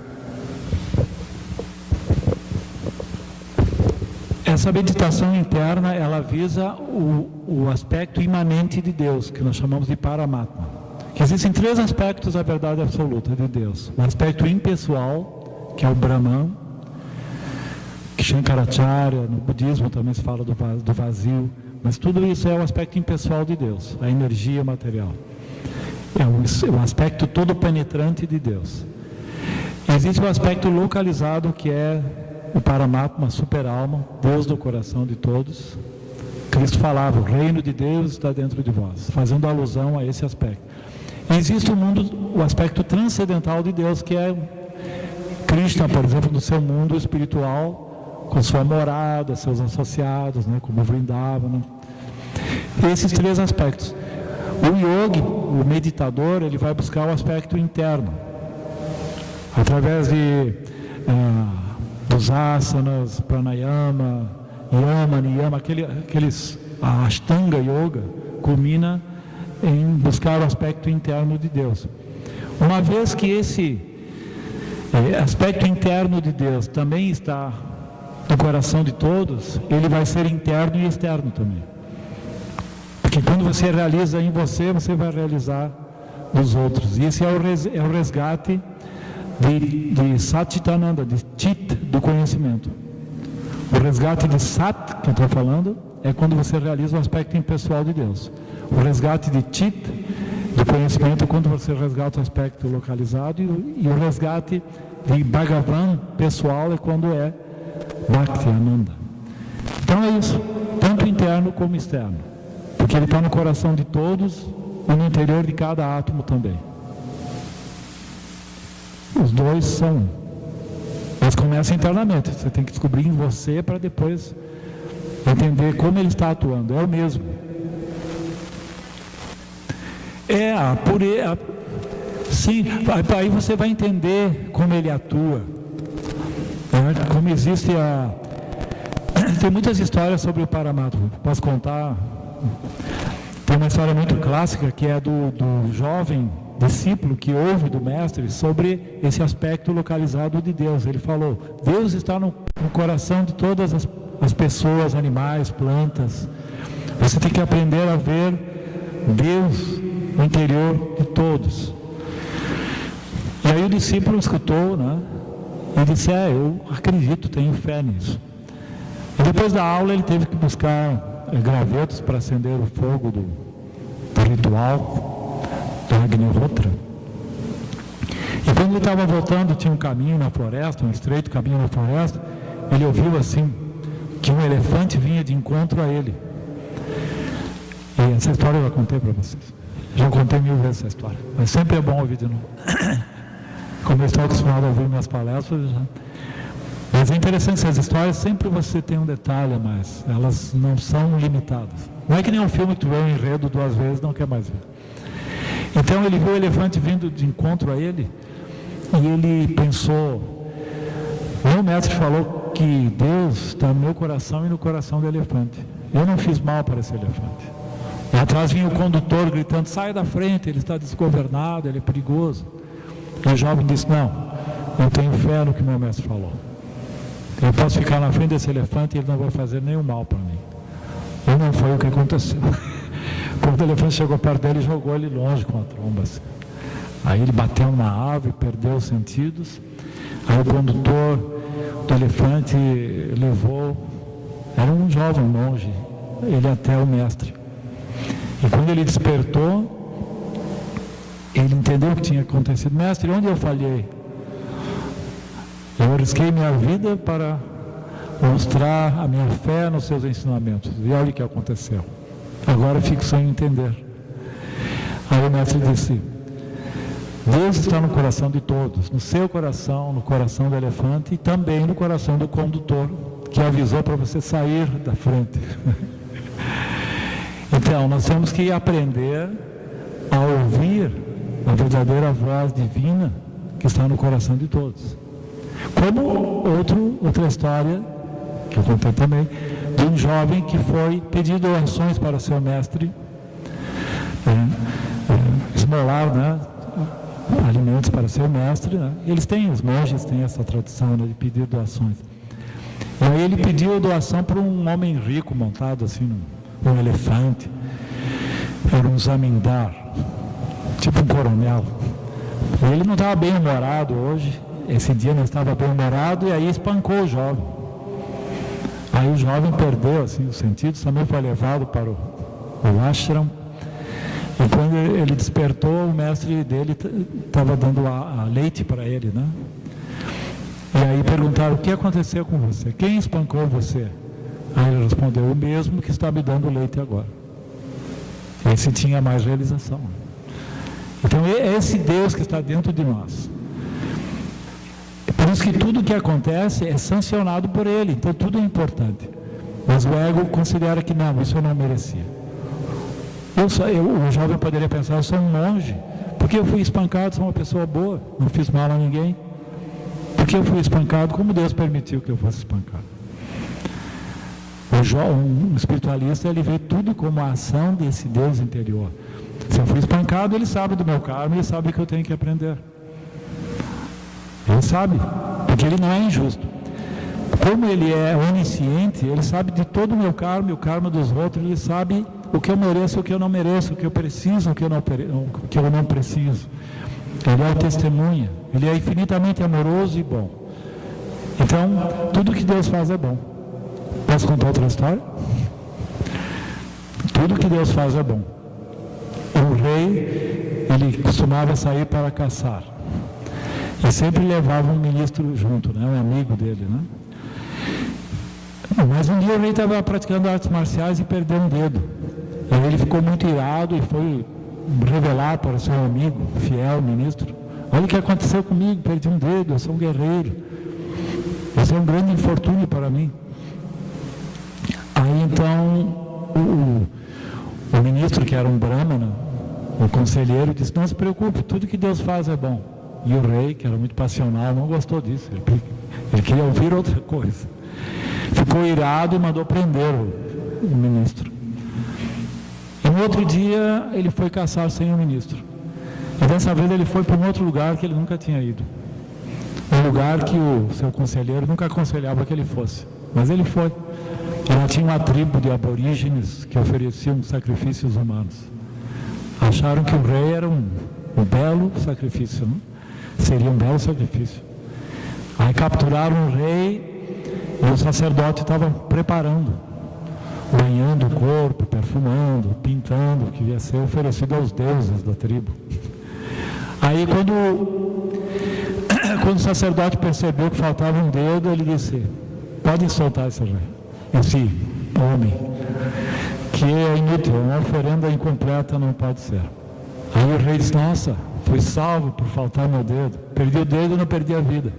[SPEAKER 2] Essa meditação interna, ela visa o aspecto imanente de Deus, que nós chamamos de Paramatma. Que existem 3 aspectos da verdade absoluta de Deus. O aspecto impessoal, que é o Brahman, que Shankaracharya, no budismo também se fala do vazio, mas tudo isso é o aspecto impessoal de Deus, a energia material. É o aspecto todo penetrante de Deus. Existe o aspecto localizado, que é o Paramatma, super-alma, Deus do coração de todos. Cristo falava, o reino de Deus está dentro de vós, fazendo alusão a esse aspecto. E existe o aspecto transcendental de Deus, que é Krishna, por exemplo, no seu mundo espiritual, com sua morada, seus associados, né, como Vrindavana. Esses 3 aspectos. O yogi, o meditador, ele vai buscar o aspecto interno, através dos asanas, pranayama, yama, niyama, a Ashtanga Yoga culmina em buscar o aspecto interno de Deus. Uma vez que esse aspecto interno de Deus também está no coração de todos, ele vai ser interno e externo também. Porque quando você realiza em você, você vai realizar nos outros. E esse é o resgate de Satchitananda, de Chit, do conhecimento. O resgate de Sat, que eu estou falando, é quando você realiza o aspecto impessoal de Deus. O resgate de Chit, do conhecimento, é quando você resgata o aspecto localizado. E o resgate de Bhagavan, pessoal, é quando é Bhakti Ananda. Então é isso, tanto interno como externo, porque ele está no coração de todos e no interior de cada átomo também. Os dois são um. Mas começa internamente, você tem que descobrir em você para depois entender como ele está atuando. É o mesmo. Sim, aí você vai entender como ele atua. Como existe tem muitas histórias sobre o Paramatma. Posso contar? Tem uma história muito clássica que é do jovem discípulo que ouve do mestre sobre esse aspecto localizado de Deus. Ele falou, Deus está no coração de todas as pessoas, animais, plantas. Você tem que aprender a ver Deus no interior de todos. E aí o discípulo escutou, né? E disse, eu acredito, tenho fé nisso. E depois da aula ele teve que buscar gravetos para acender o fogo do ritual do Agnihotra. E quando ele estava voltando, tinha um caminho na floresta, um estreito caminho na floresta, ele ouviu assim, que um elefante vinha de encontro a ele. E essa história eu já contei para vocês. Já contei 1000 vezes essa história, mas sempre é bom ouvir de novo. Como eu estou acostumado a ouvir minhas palestras, já. Mas é interessante, essas histórias sempre você tem um detalhe a mais, elas não são limitadas. Não é que nem um filme que tu vê um enredo 2 vezes, não quer mais ver. Então ele viu o elefante vindo de encontro a ele, e ele pensou, meu mestre falou que Deus está no meu coração e no coração do elefante. Eu não fiz mal para esse elefante. Lá atrás vinha o condutor gritando, sai da frente, ele está desgovernado, ele é perigoso. E o jovem disse, não, eu tenho fé no que meu mestre falou. Eu posso ficar na frente desse elefante e ele não vai fazer nenhum mal para mim. E não foi o que aconteceu. Quando o elefante chegou perto dele, jogou ele longe com a tromba. Assim. Aí ele bateu na árvore, perdeu os sentidos. Aí o condutor do elefante levou, era um jovem monge, ele até o mestre. E quando ele despertou, ele entendeu o que tinha acontecido. Mestre, onde eu falhei? Eu arrisquei minha vida para mostrar a minha fé nos seus ensinamentos. E olha o que aconteceu. Agora fico sem entender. Aí o mestre disse, Deus está no coração de todos, no seu coração, no coração do elefante e também no coração do condutor, que avisou para você sair da frente. Então, nós temos que aprender a ouvir a verdadeira voz divina que está no coração de todos. Como outra história, que eu contei também, de um jovem que foi pedir doações para seu mestre, esmolar, né, alimentos para seu mestre. Né? Os monges têm essa tradição, né, de pedir doações. E aí ele pediu doação para um homem rico montado assim um elefante, era um zamindar, tipo um coronel. Ele não estava bem humorado hoje, esse dia não estava bem humorado, e aí espancou o jovem. Aí o jovem perdeu assim, os sentidos, também foi levado para o ashram, e quando ele despertou, o mestre dele estava dando a leite para ele, né? E aí perguntaram, o que aconteceu com você? Quem espancou você? Aí ele respondeu, o mesmo que está me dando leite agora. Esse tinha mais realização. Então é esse Deus que está dentro de nós. Por isso que tudo que acontece é sancionado por Ele, então tudo é importante. Mas o ego considera que não, isso eu não merecia. O jovem poderia pensar, eu sou um monge, porque eu fui espancado, sou uma pessoa boa, não fiz mal a ninguém. Porque eu fui espancado, como Deus permitiu que eu fosse espancado. Um espiritualista, ele vê tudo como a ação desse Deus interior. Se eu fui espancado, ele sabe do meu karma, ele sabe que eu tenho que aprender. Ele sabe, porque ele não é injusto. Como ele é onisciente, ele sabe de todo o meu karma e o karma dos outros, ele sabe o que eu mereço, o que eu não mereço, o que eu preciso, o que eu não preciso. Ele é o testemunha, ele é infinitamente amoroso e bom. Então, tudo que Deus faz é bom. Posso contar outra história? Tudo que Deus faz é bom. O rei, ele costumava sair para caçar. E sempre levava um ministro junto, né? Um amigo dele, né? Mas um dia o rei estava praticando artes marciais e perdeu um dedo. Aí ele ficou muito irado e foi revelar para o seu amigo, fiel ministro, olha o que aconteceu comigo, perdi um dedo, eu sou um guerreiro. Isso é um grande infortúnio para mim. Aí então o ministro, que era um brahmana, o conselheiro, disse, não se preocupe, tudo que Deus faz é bom. E o rei, que era muito passional, não gostou disso, ele queria ouvir outra coisa. Ficou irado e mandou prender o ministro. E no outro dia ele foi caçar sem o ministro. E dessa vez ele foi para um outro lugar que ele nunca tinha ido. Um lugar que o seu conselheiro nunca aconselhava que ele fosse. Mas ele foi. E lá tinha uma tribo de aborígenes que ofereciam sacrifícios humanos. Acharam que o rei era um belo sacrifício, não? Seria um belo sacrifício. Aí capturaram o rei e o sacerdote estava preparando banhando o corpo, perfumando, pintando, que ia ser oferecido aos deuses da tribo. Aí quando o sacerdote percebeu que faltava um dedo, ele disse: pode soltar esse homem, que é inútil, uma oferenda incompleta não pode ser. Aí o rei disse: nossa, fui salvo por faltar meu dedo, perdi o dedo e não perdi a vida.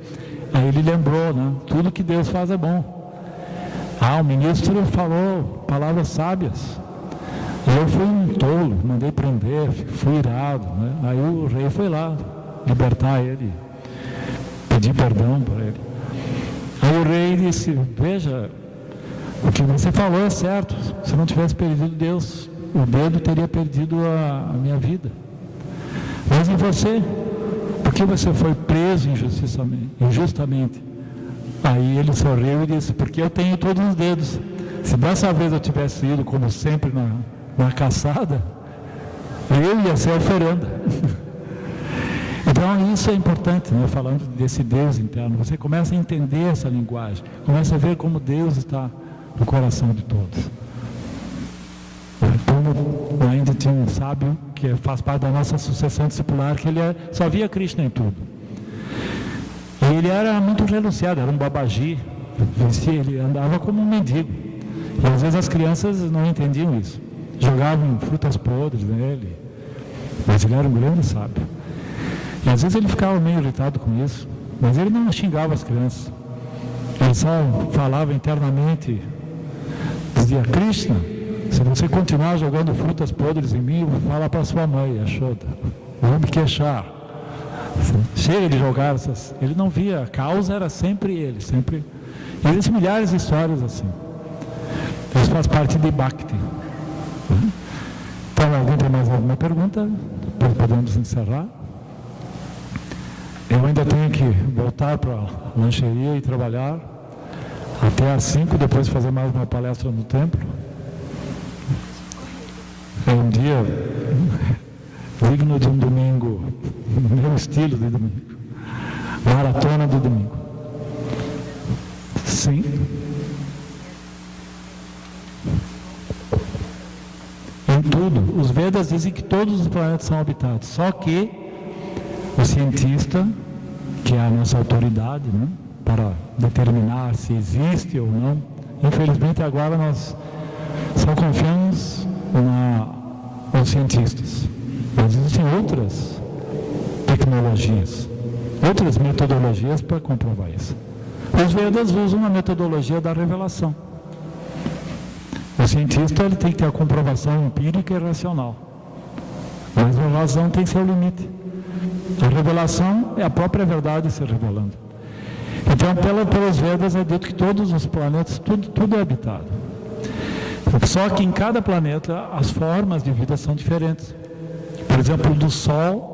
[SPEAKER 2] Aí ele lembrou, né? Tudo que Deus faz é bom. O ministro falou palavras sábias. Eu fui um tolo, mandei prender, fui irado, né? Aí o rei foi lá libertar ele, pedir perdão para ele. Aí o rei disse: veja, o que você falou é certo. Se não tivesse perdido Deus, o dedo teria perdido a minha vida. Mas e você? Por que você foi preso injustamente? Aí ele sorriu e disse: porque eu tenho todos os dedos. Se dessa vez eu tivesse ido, como sempre, na caçada, eu ia ser oferenda. Então isso é importante, né? Falando desse Deus interno, você começa a entender essa linguagem, começa a ver como Deus está no coração de todos. Como ainda tinha um sábio que faz parte da nossa sucessão discipular, que ele só via Krishna em tudo. E ele era muito renunciado, era um babaji, ele andava como um mendigo. E às vezes as crianças não entendiam isso, jogavam frutas podres nele, mas ele era um grande sábio. E às vezes ele ficava meio irritado com isso, mas ele não xingava as crianças. Ele só falava internamente, dizia: Krishna, se você continuar jogando frutas podres em mim, eu vou falar para sua mãe, Yashoda, vou me queixar. Chega de jogar essas. Ele não via, a causa era sempre ele, sempre. E existem milhares de histórias assim. Isso faz parte de Bhakti. Então, alguém tem mais alguma pergunta? Podemos encerrar? Eu ainda tenho que voltar para a lancheria e trabalhar até às 5, depois fazer mais uma palestra no templo. É um dia digno de um domingo, no meu estilo de domingo. Maratona do domingo. Sim. Em tudo. Os Vedas dizem que todos os planetas são habitados. Só que o cientista, que é a nossa autoridade, né, para determinar se existe ou não, infelizmente agora nós só confiamos nos cientistas. Mas existem outras tecnologias, outras metodologias para comprovar isso. Os Vedas usam a metodologia da revelação. O cientista ele tem que ter a comprovação empírica e racional. Mas a razão tem seu limite. A revelação é a própria verdade se revelando. Então, pelos Vedas é dito que todos os planetas, tudo é habitado. Só que em cada planeta as formas de vida são diferentes. Por exemplo, do Sol,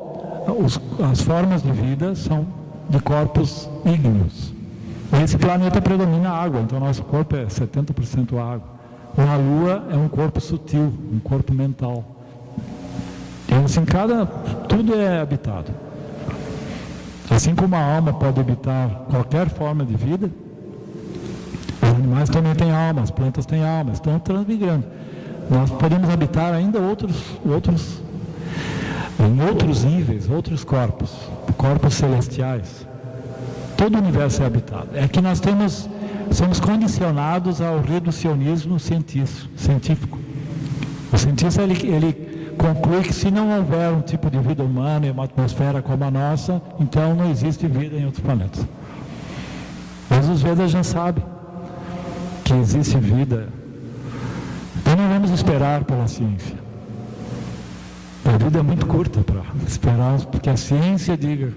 [SPEAKER 2] as formas de vida são de corpos ígneos. Nesse planeta predomina a água, então nosso corpo é 70% água. Na Lua é um corpo sutil, um corpo mental. Então, assim, tudo é habitado. Assim como a alma pode habitar qualquer forma de vida, os animais também têm alma, as plantas têm alma, estão transmigrando. Nós podemos habitar ainda em outros níveis, outros corpos celestiais. Todo o universo é habitado. É que nós somos condicionados ao reducionismo científico. O cientista ele conclui que se não houver um tipo de vida humana e uma atmosfera como a nossa, então não existe vida em outros planetas. Mas os Vedas já sabem que existe vida. Então não vamos esperar pela ciência. A vida é muito curta para esperar, porque a ciência diga.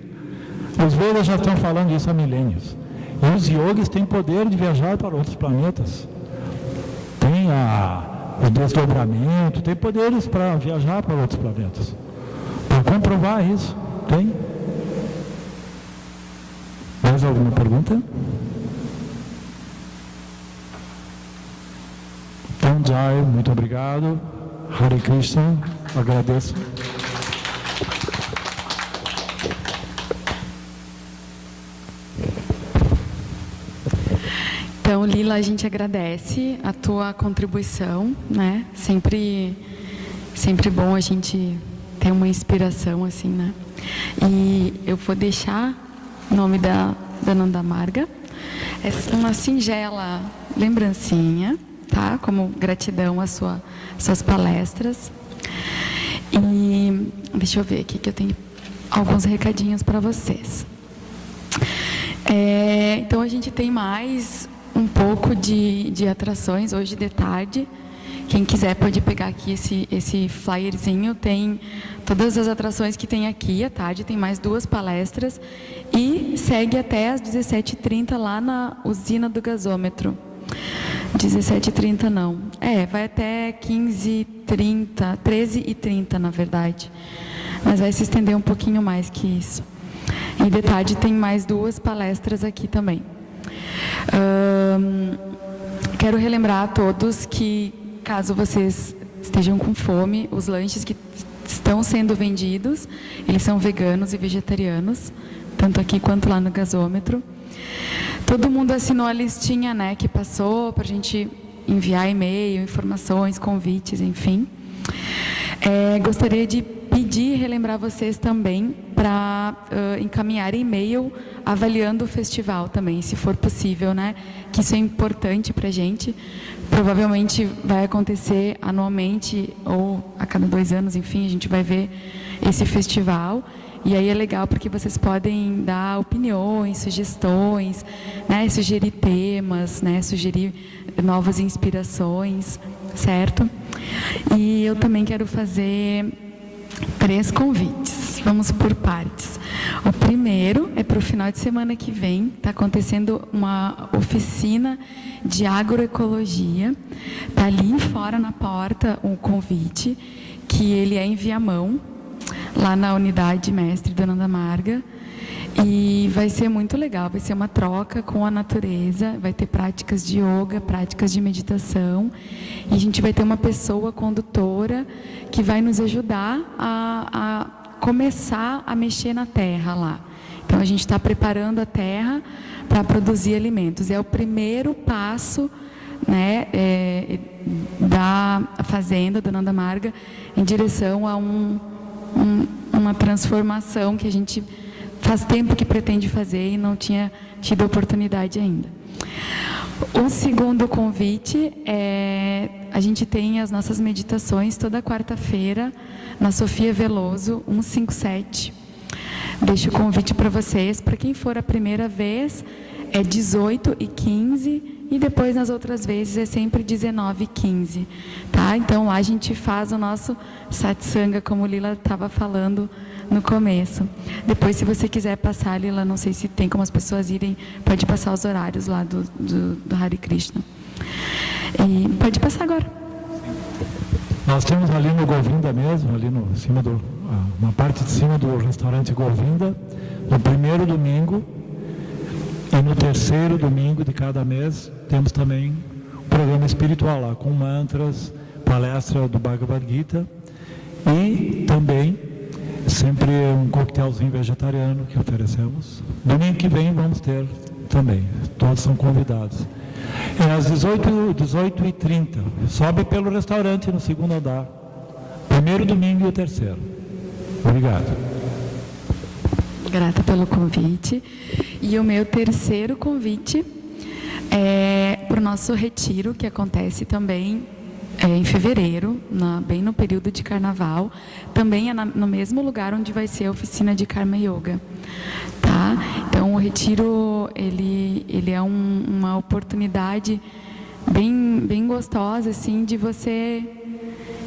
[SPEAKER 2] Os Vedas já estão falando isso há milênios. E os yogis têm poder de viajar para outros planetas. Tem o desdobramento, tem poderes para viajar para outros planetas. Para comprovar isso, tem. Mais alguma pergunta? Então, Jai, muito obrigado. Hare Krishna, agradeço.
[SPEAKER 1] Então, Lila, a gente agradece a tua contribuição, né? Sempre bom a gente ter uma inspiração assim, né? E eu vou deixar o nome da Nanda Marga, é uma singela lembrancinha, tá? Como gratidão às suas palestras. E deixa eu ver aqui que eu tenho alguns recadinhos para vocês. Então a gente tem mais um pouco de atrações hoje de tarde. Quem quiser pode pegar aqui esse flyerzinho, tem todas as atrações que tem aqui à tarde, tem mais 2 palestras e segue até às 17h30 lá na usina do gasômetro. 17h30 não, vai até 15h30, 13h30 na verdade, mas vai se estender um pouquinho mais que isso. E de tarde tem mais 2 palestras aqui também. Quero relembrar a todos que, caso vocês estejam com fome, os lanches que estão sendo vendidos, eles são veganos e vegetarianos, tanto aqui quanto lá no gasômetro. Todo mundo assinou a listinha, né, que passou para a gente enviar e-mail, informações, convites, enfim. Gostaria de pedir e relembrar vocês também para encaminhar e-mail avaliando o festival também, se for possível, né? Que isso é importante para a gente. Provavelmente vai acontecer anualmente ou a cada 2 anos, enfim, a gente vai ver esse festival. E aí é legal porque vocês podem dar opiniões, sugestões, né? Sugerir temas, né? Sugerir novas inspirações, certo? E eu também quero fazer 3 convites. Vamos por partes. O primeiro é para o final de semana que vem. Está acontecendo uma oficina de agroecologia. Está ali fora na porta um convite, que ele é em Viamão, lá na unidade mestre da Nanda Marga. E vai ser muito legal, vai ser uma troca com a natureza, vai ter práticas de yoga, práticas de meditação, e a gente vai ter uma pessoa condutora que vai nos ajudar a começar a mexer na terra lá. Então a gente está preparando a terra para produzir alimentos. É o primeiro passo, né, da fazenda da Nanda Marga em direção a uma transformação que a gente faz tempo que pretende fazer e não tinha tido oportunidade ainda. O segundo convite a gente tem as nossas meditações toda quarta-feira na Sofia Veloso 157. Deixo o convite para vocês. Para quem for a primeira vez, é 18h15 e depois nas outras vezes é sempre 19h15. Tá? Então lá a gente faz o nosso satsanga, como o Lila estava falando no começo. Depois, se você quiser passar, Lila, não sei se tem como as pessoas irem, pode passar os horários lá do Hare Krishna. E pode passar agora.
[SPEAKER 2] Nós temos ali no Govinda mesmo, ali no cima uma parte de cima do restaurante Govinda, no primeiro domingo e no terceiro domingo de cada mês, temos também um programa espiritual lá, com mantras, palestra do Bhagavad Gita e também sempre um coquetelzinho vegetariano que oferecemos. Domingo que vem vamos ter também, todos são convidados. É às 18h30, sobe pelo restaurante no segundo andar, primeiro domingo e o terceiro. Obrigado.
[SPEAKER 1] Grata pelo convite. E o meu terceiro convite é para o nosso retiro, que acontece também em fevereiro, bem no período de carnaval. Também é no mesmo lugar onde vai ser a oficina de Karma Yoga. Tá? Então o retiro ele é uma oportunidade bem gostosa assim, de você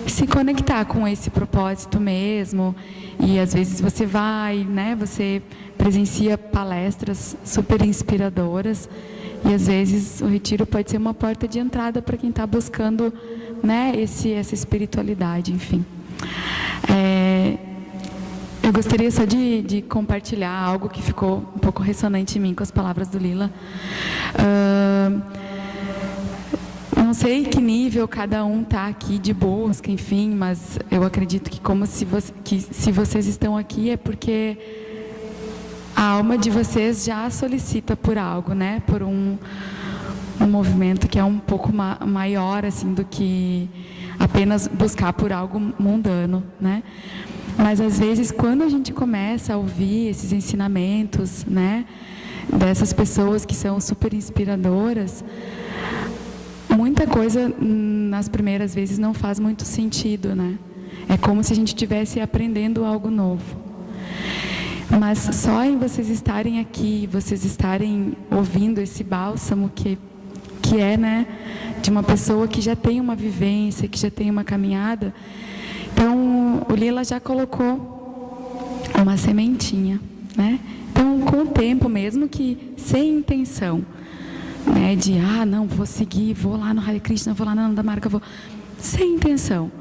[SPEAKER 1] se conectar com esse propósito mesmo. E às vezes você vai, né, você presencia palestras super inspiradoras, e às vezes o retiro pode ser uma porta de entrada para quem está buscando, né, essa espiritualidade, enfim. Eu gostaria só de compartilhar algo que ficou um pouco ressonante em mim com as palavras do Lila. Não sei que nível cada um está aqui de busca, enfim, mas eu acredito que se vocês estão aqui é porque a alma de vocês já solicita por algo, né? Por um movimento que é um pouco maior assim do que apenas buscar por algo mundano, né? Mas às vezes quando a gente começa a ouvir esses ensinamentos, né, dessas pessoas que são super inspiradoras, muita coisa nas primeiras vezes não faz muito sentido, né? É como se a gente estivesse aprendendo algo novo. Mas só em vocês estarem aqui, vocês estarem ouvindo esse bálsamo que é, né, de uma pessoa que já tem uma vivência, que já tem uma caminhada. Então, o Lila já colocou uma sementinha, né? Então, com o tempo, mesmo que sem intenção, né, de, não, vou seguir, vou lá no Hare Krishna, vou lá na Andamarca, vou... Sem intenção.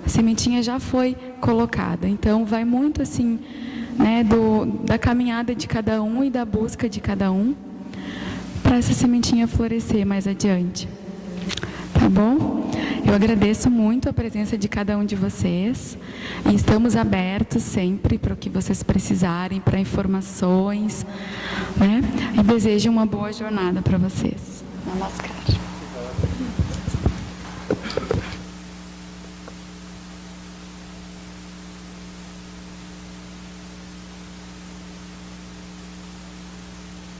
[SPEAKER 1] A sementinha já foi colocada. Então, vai muito assim, né, da caminhada de cada um e da busca de cada um, para essa sementinha florescer mais adiante. Tá bom? Eu agradeço muito a presença de cada um de vocês e estamos abertos sempre para o que vocês precisarem, para informações, né? E desejo uma boa jornada para vocês. Namaskar.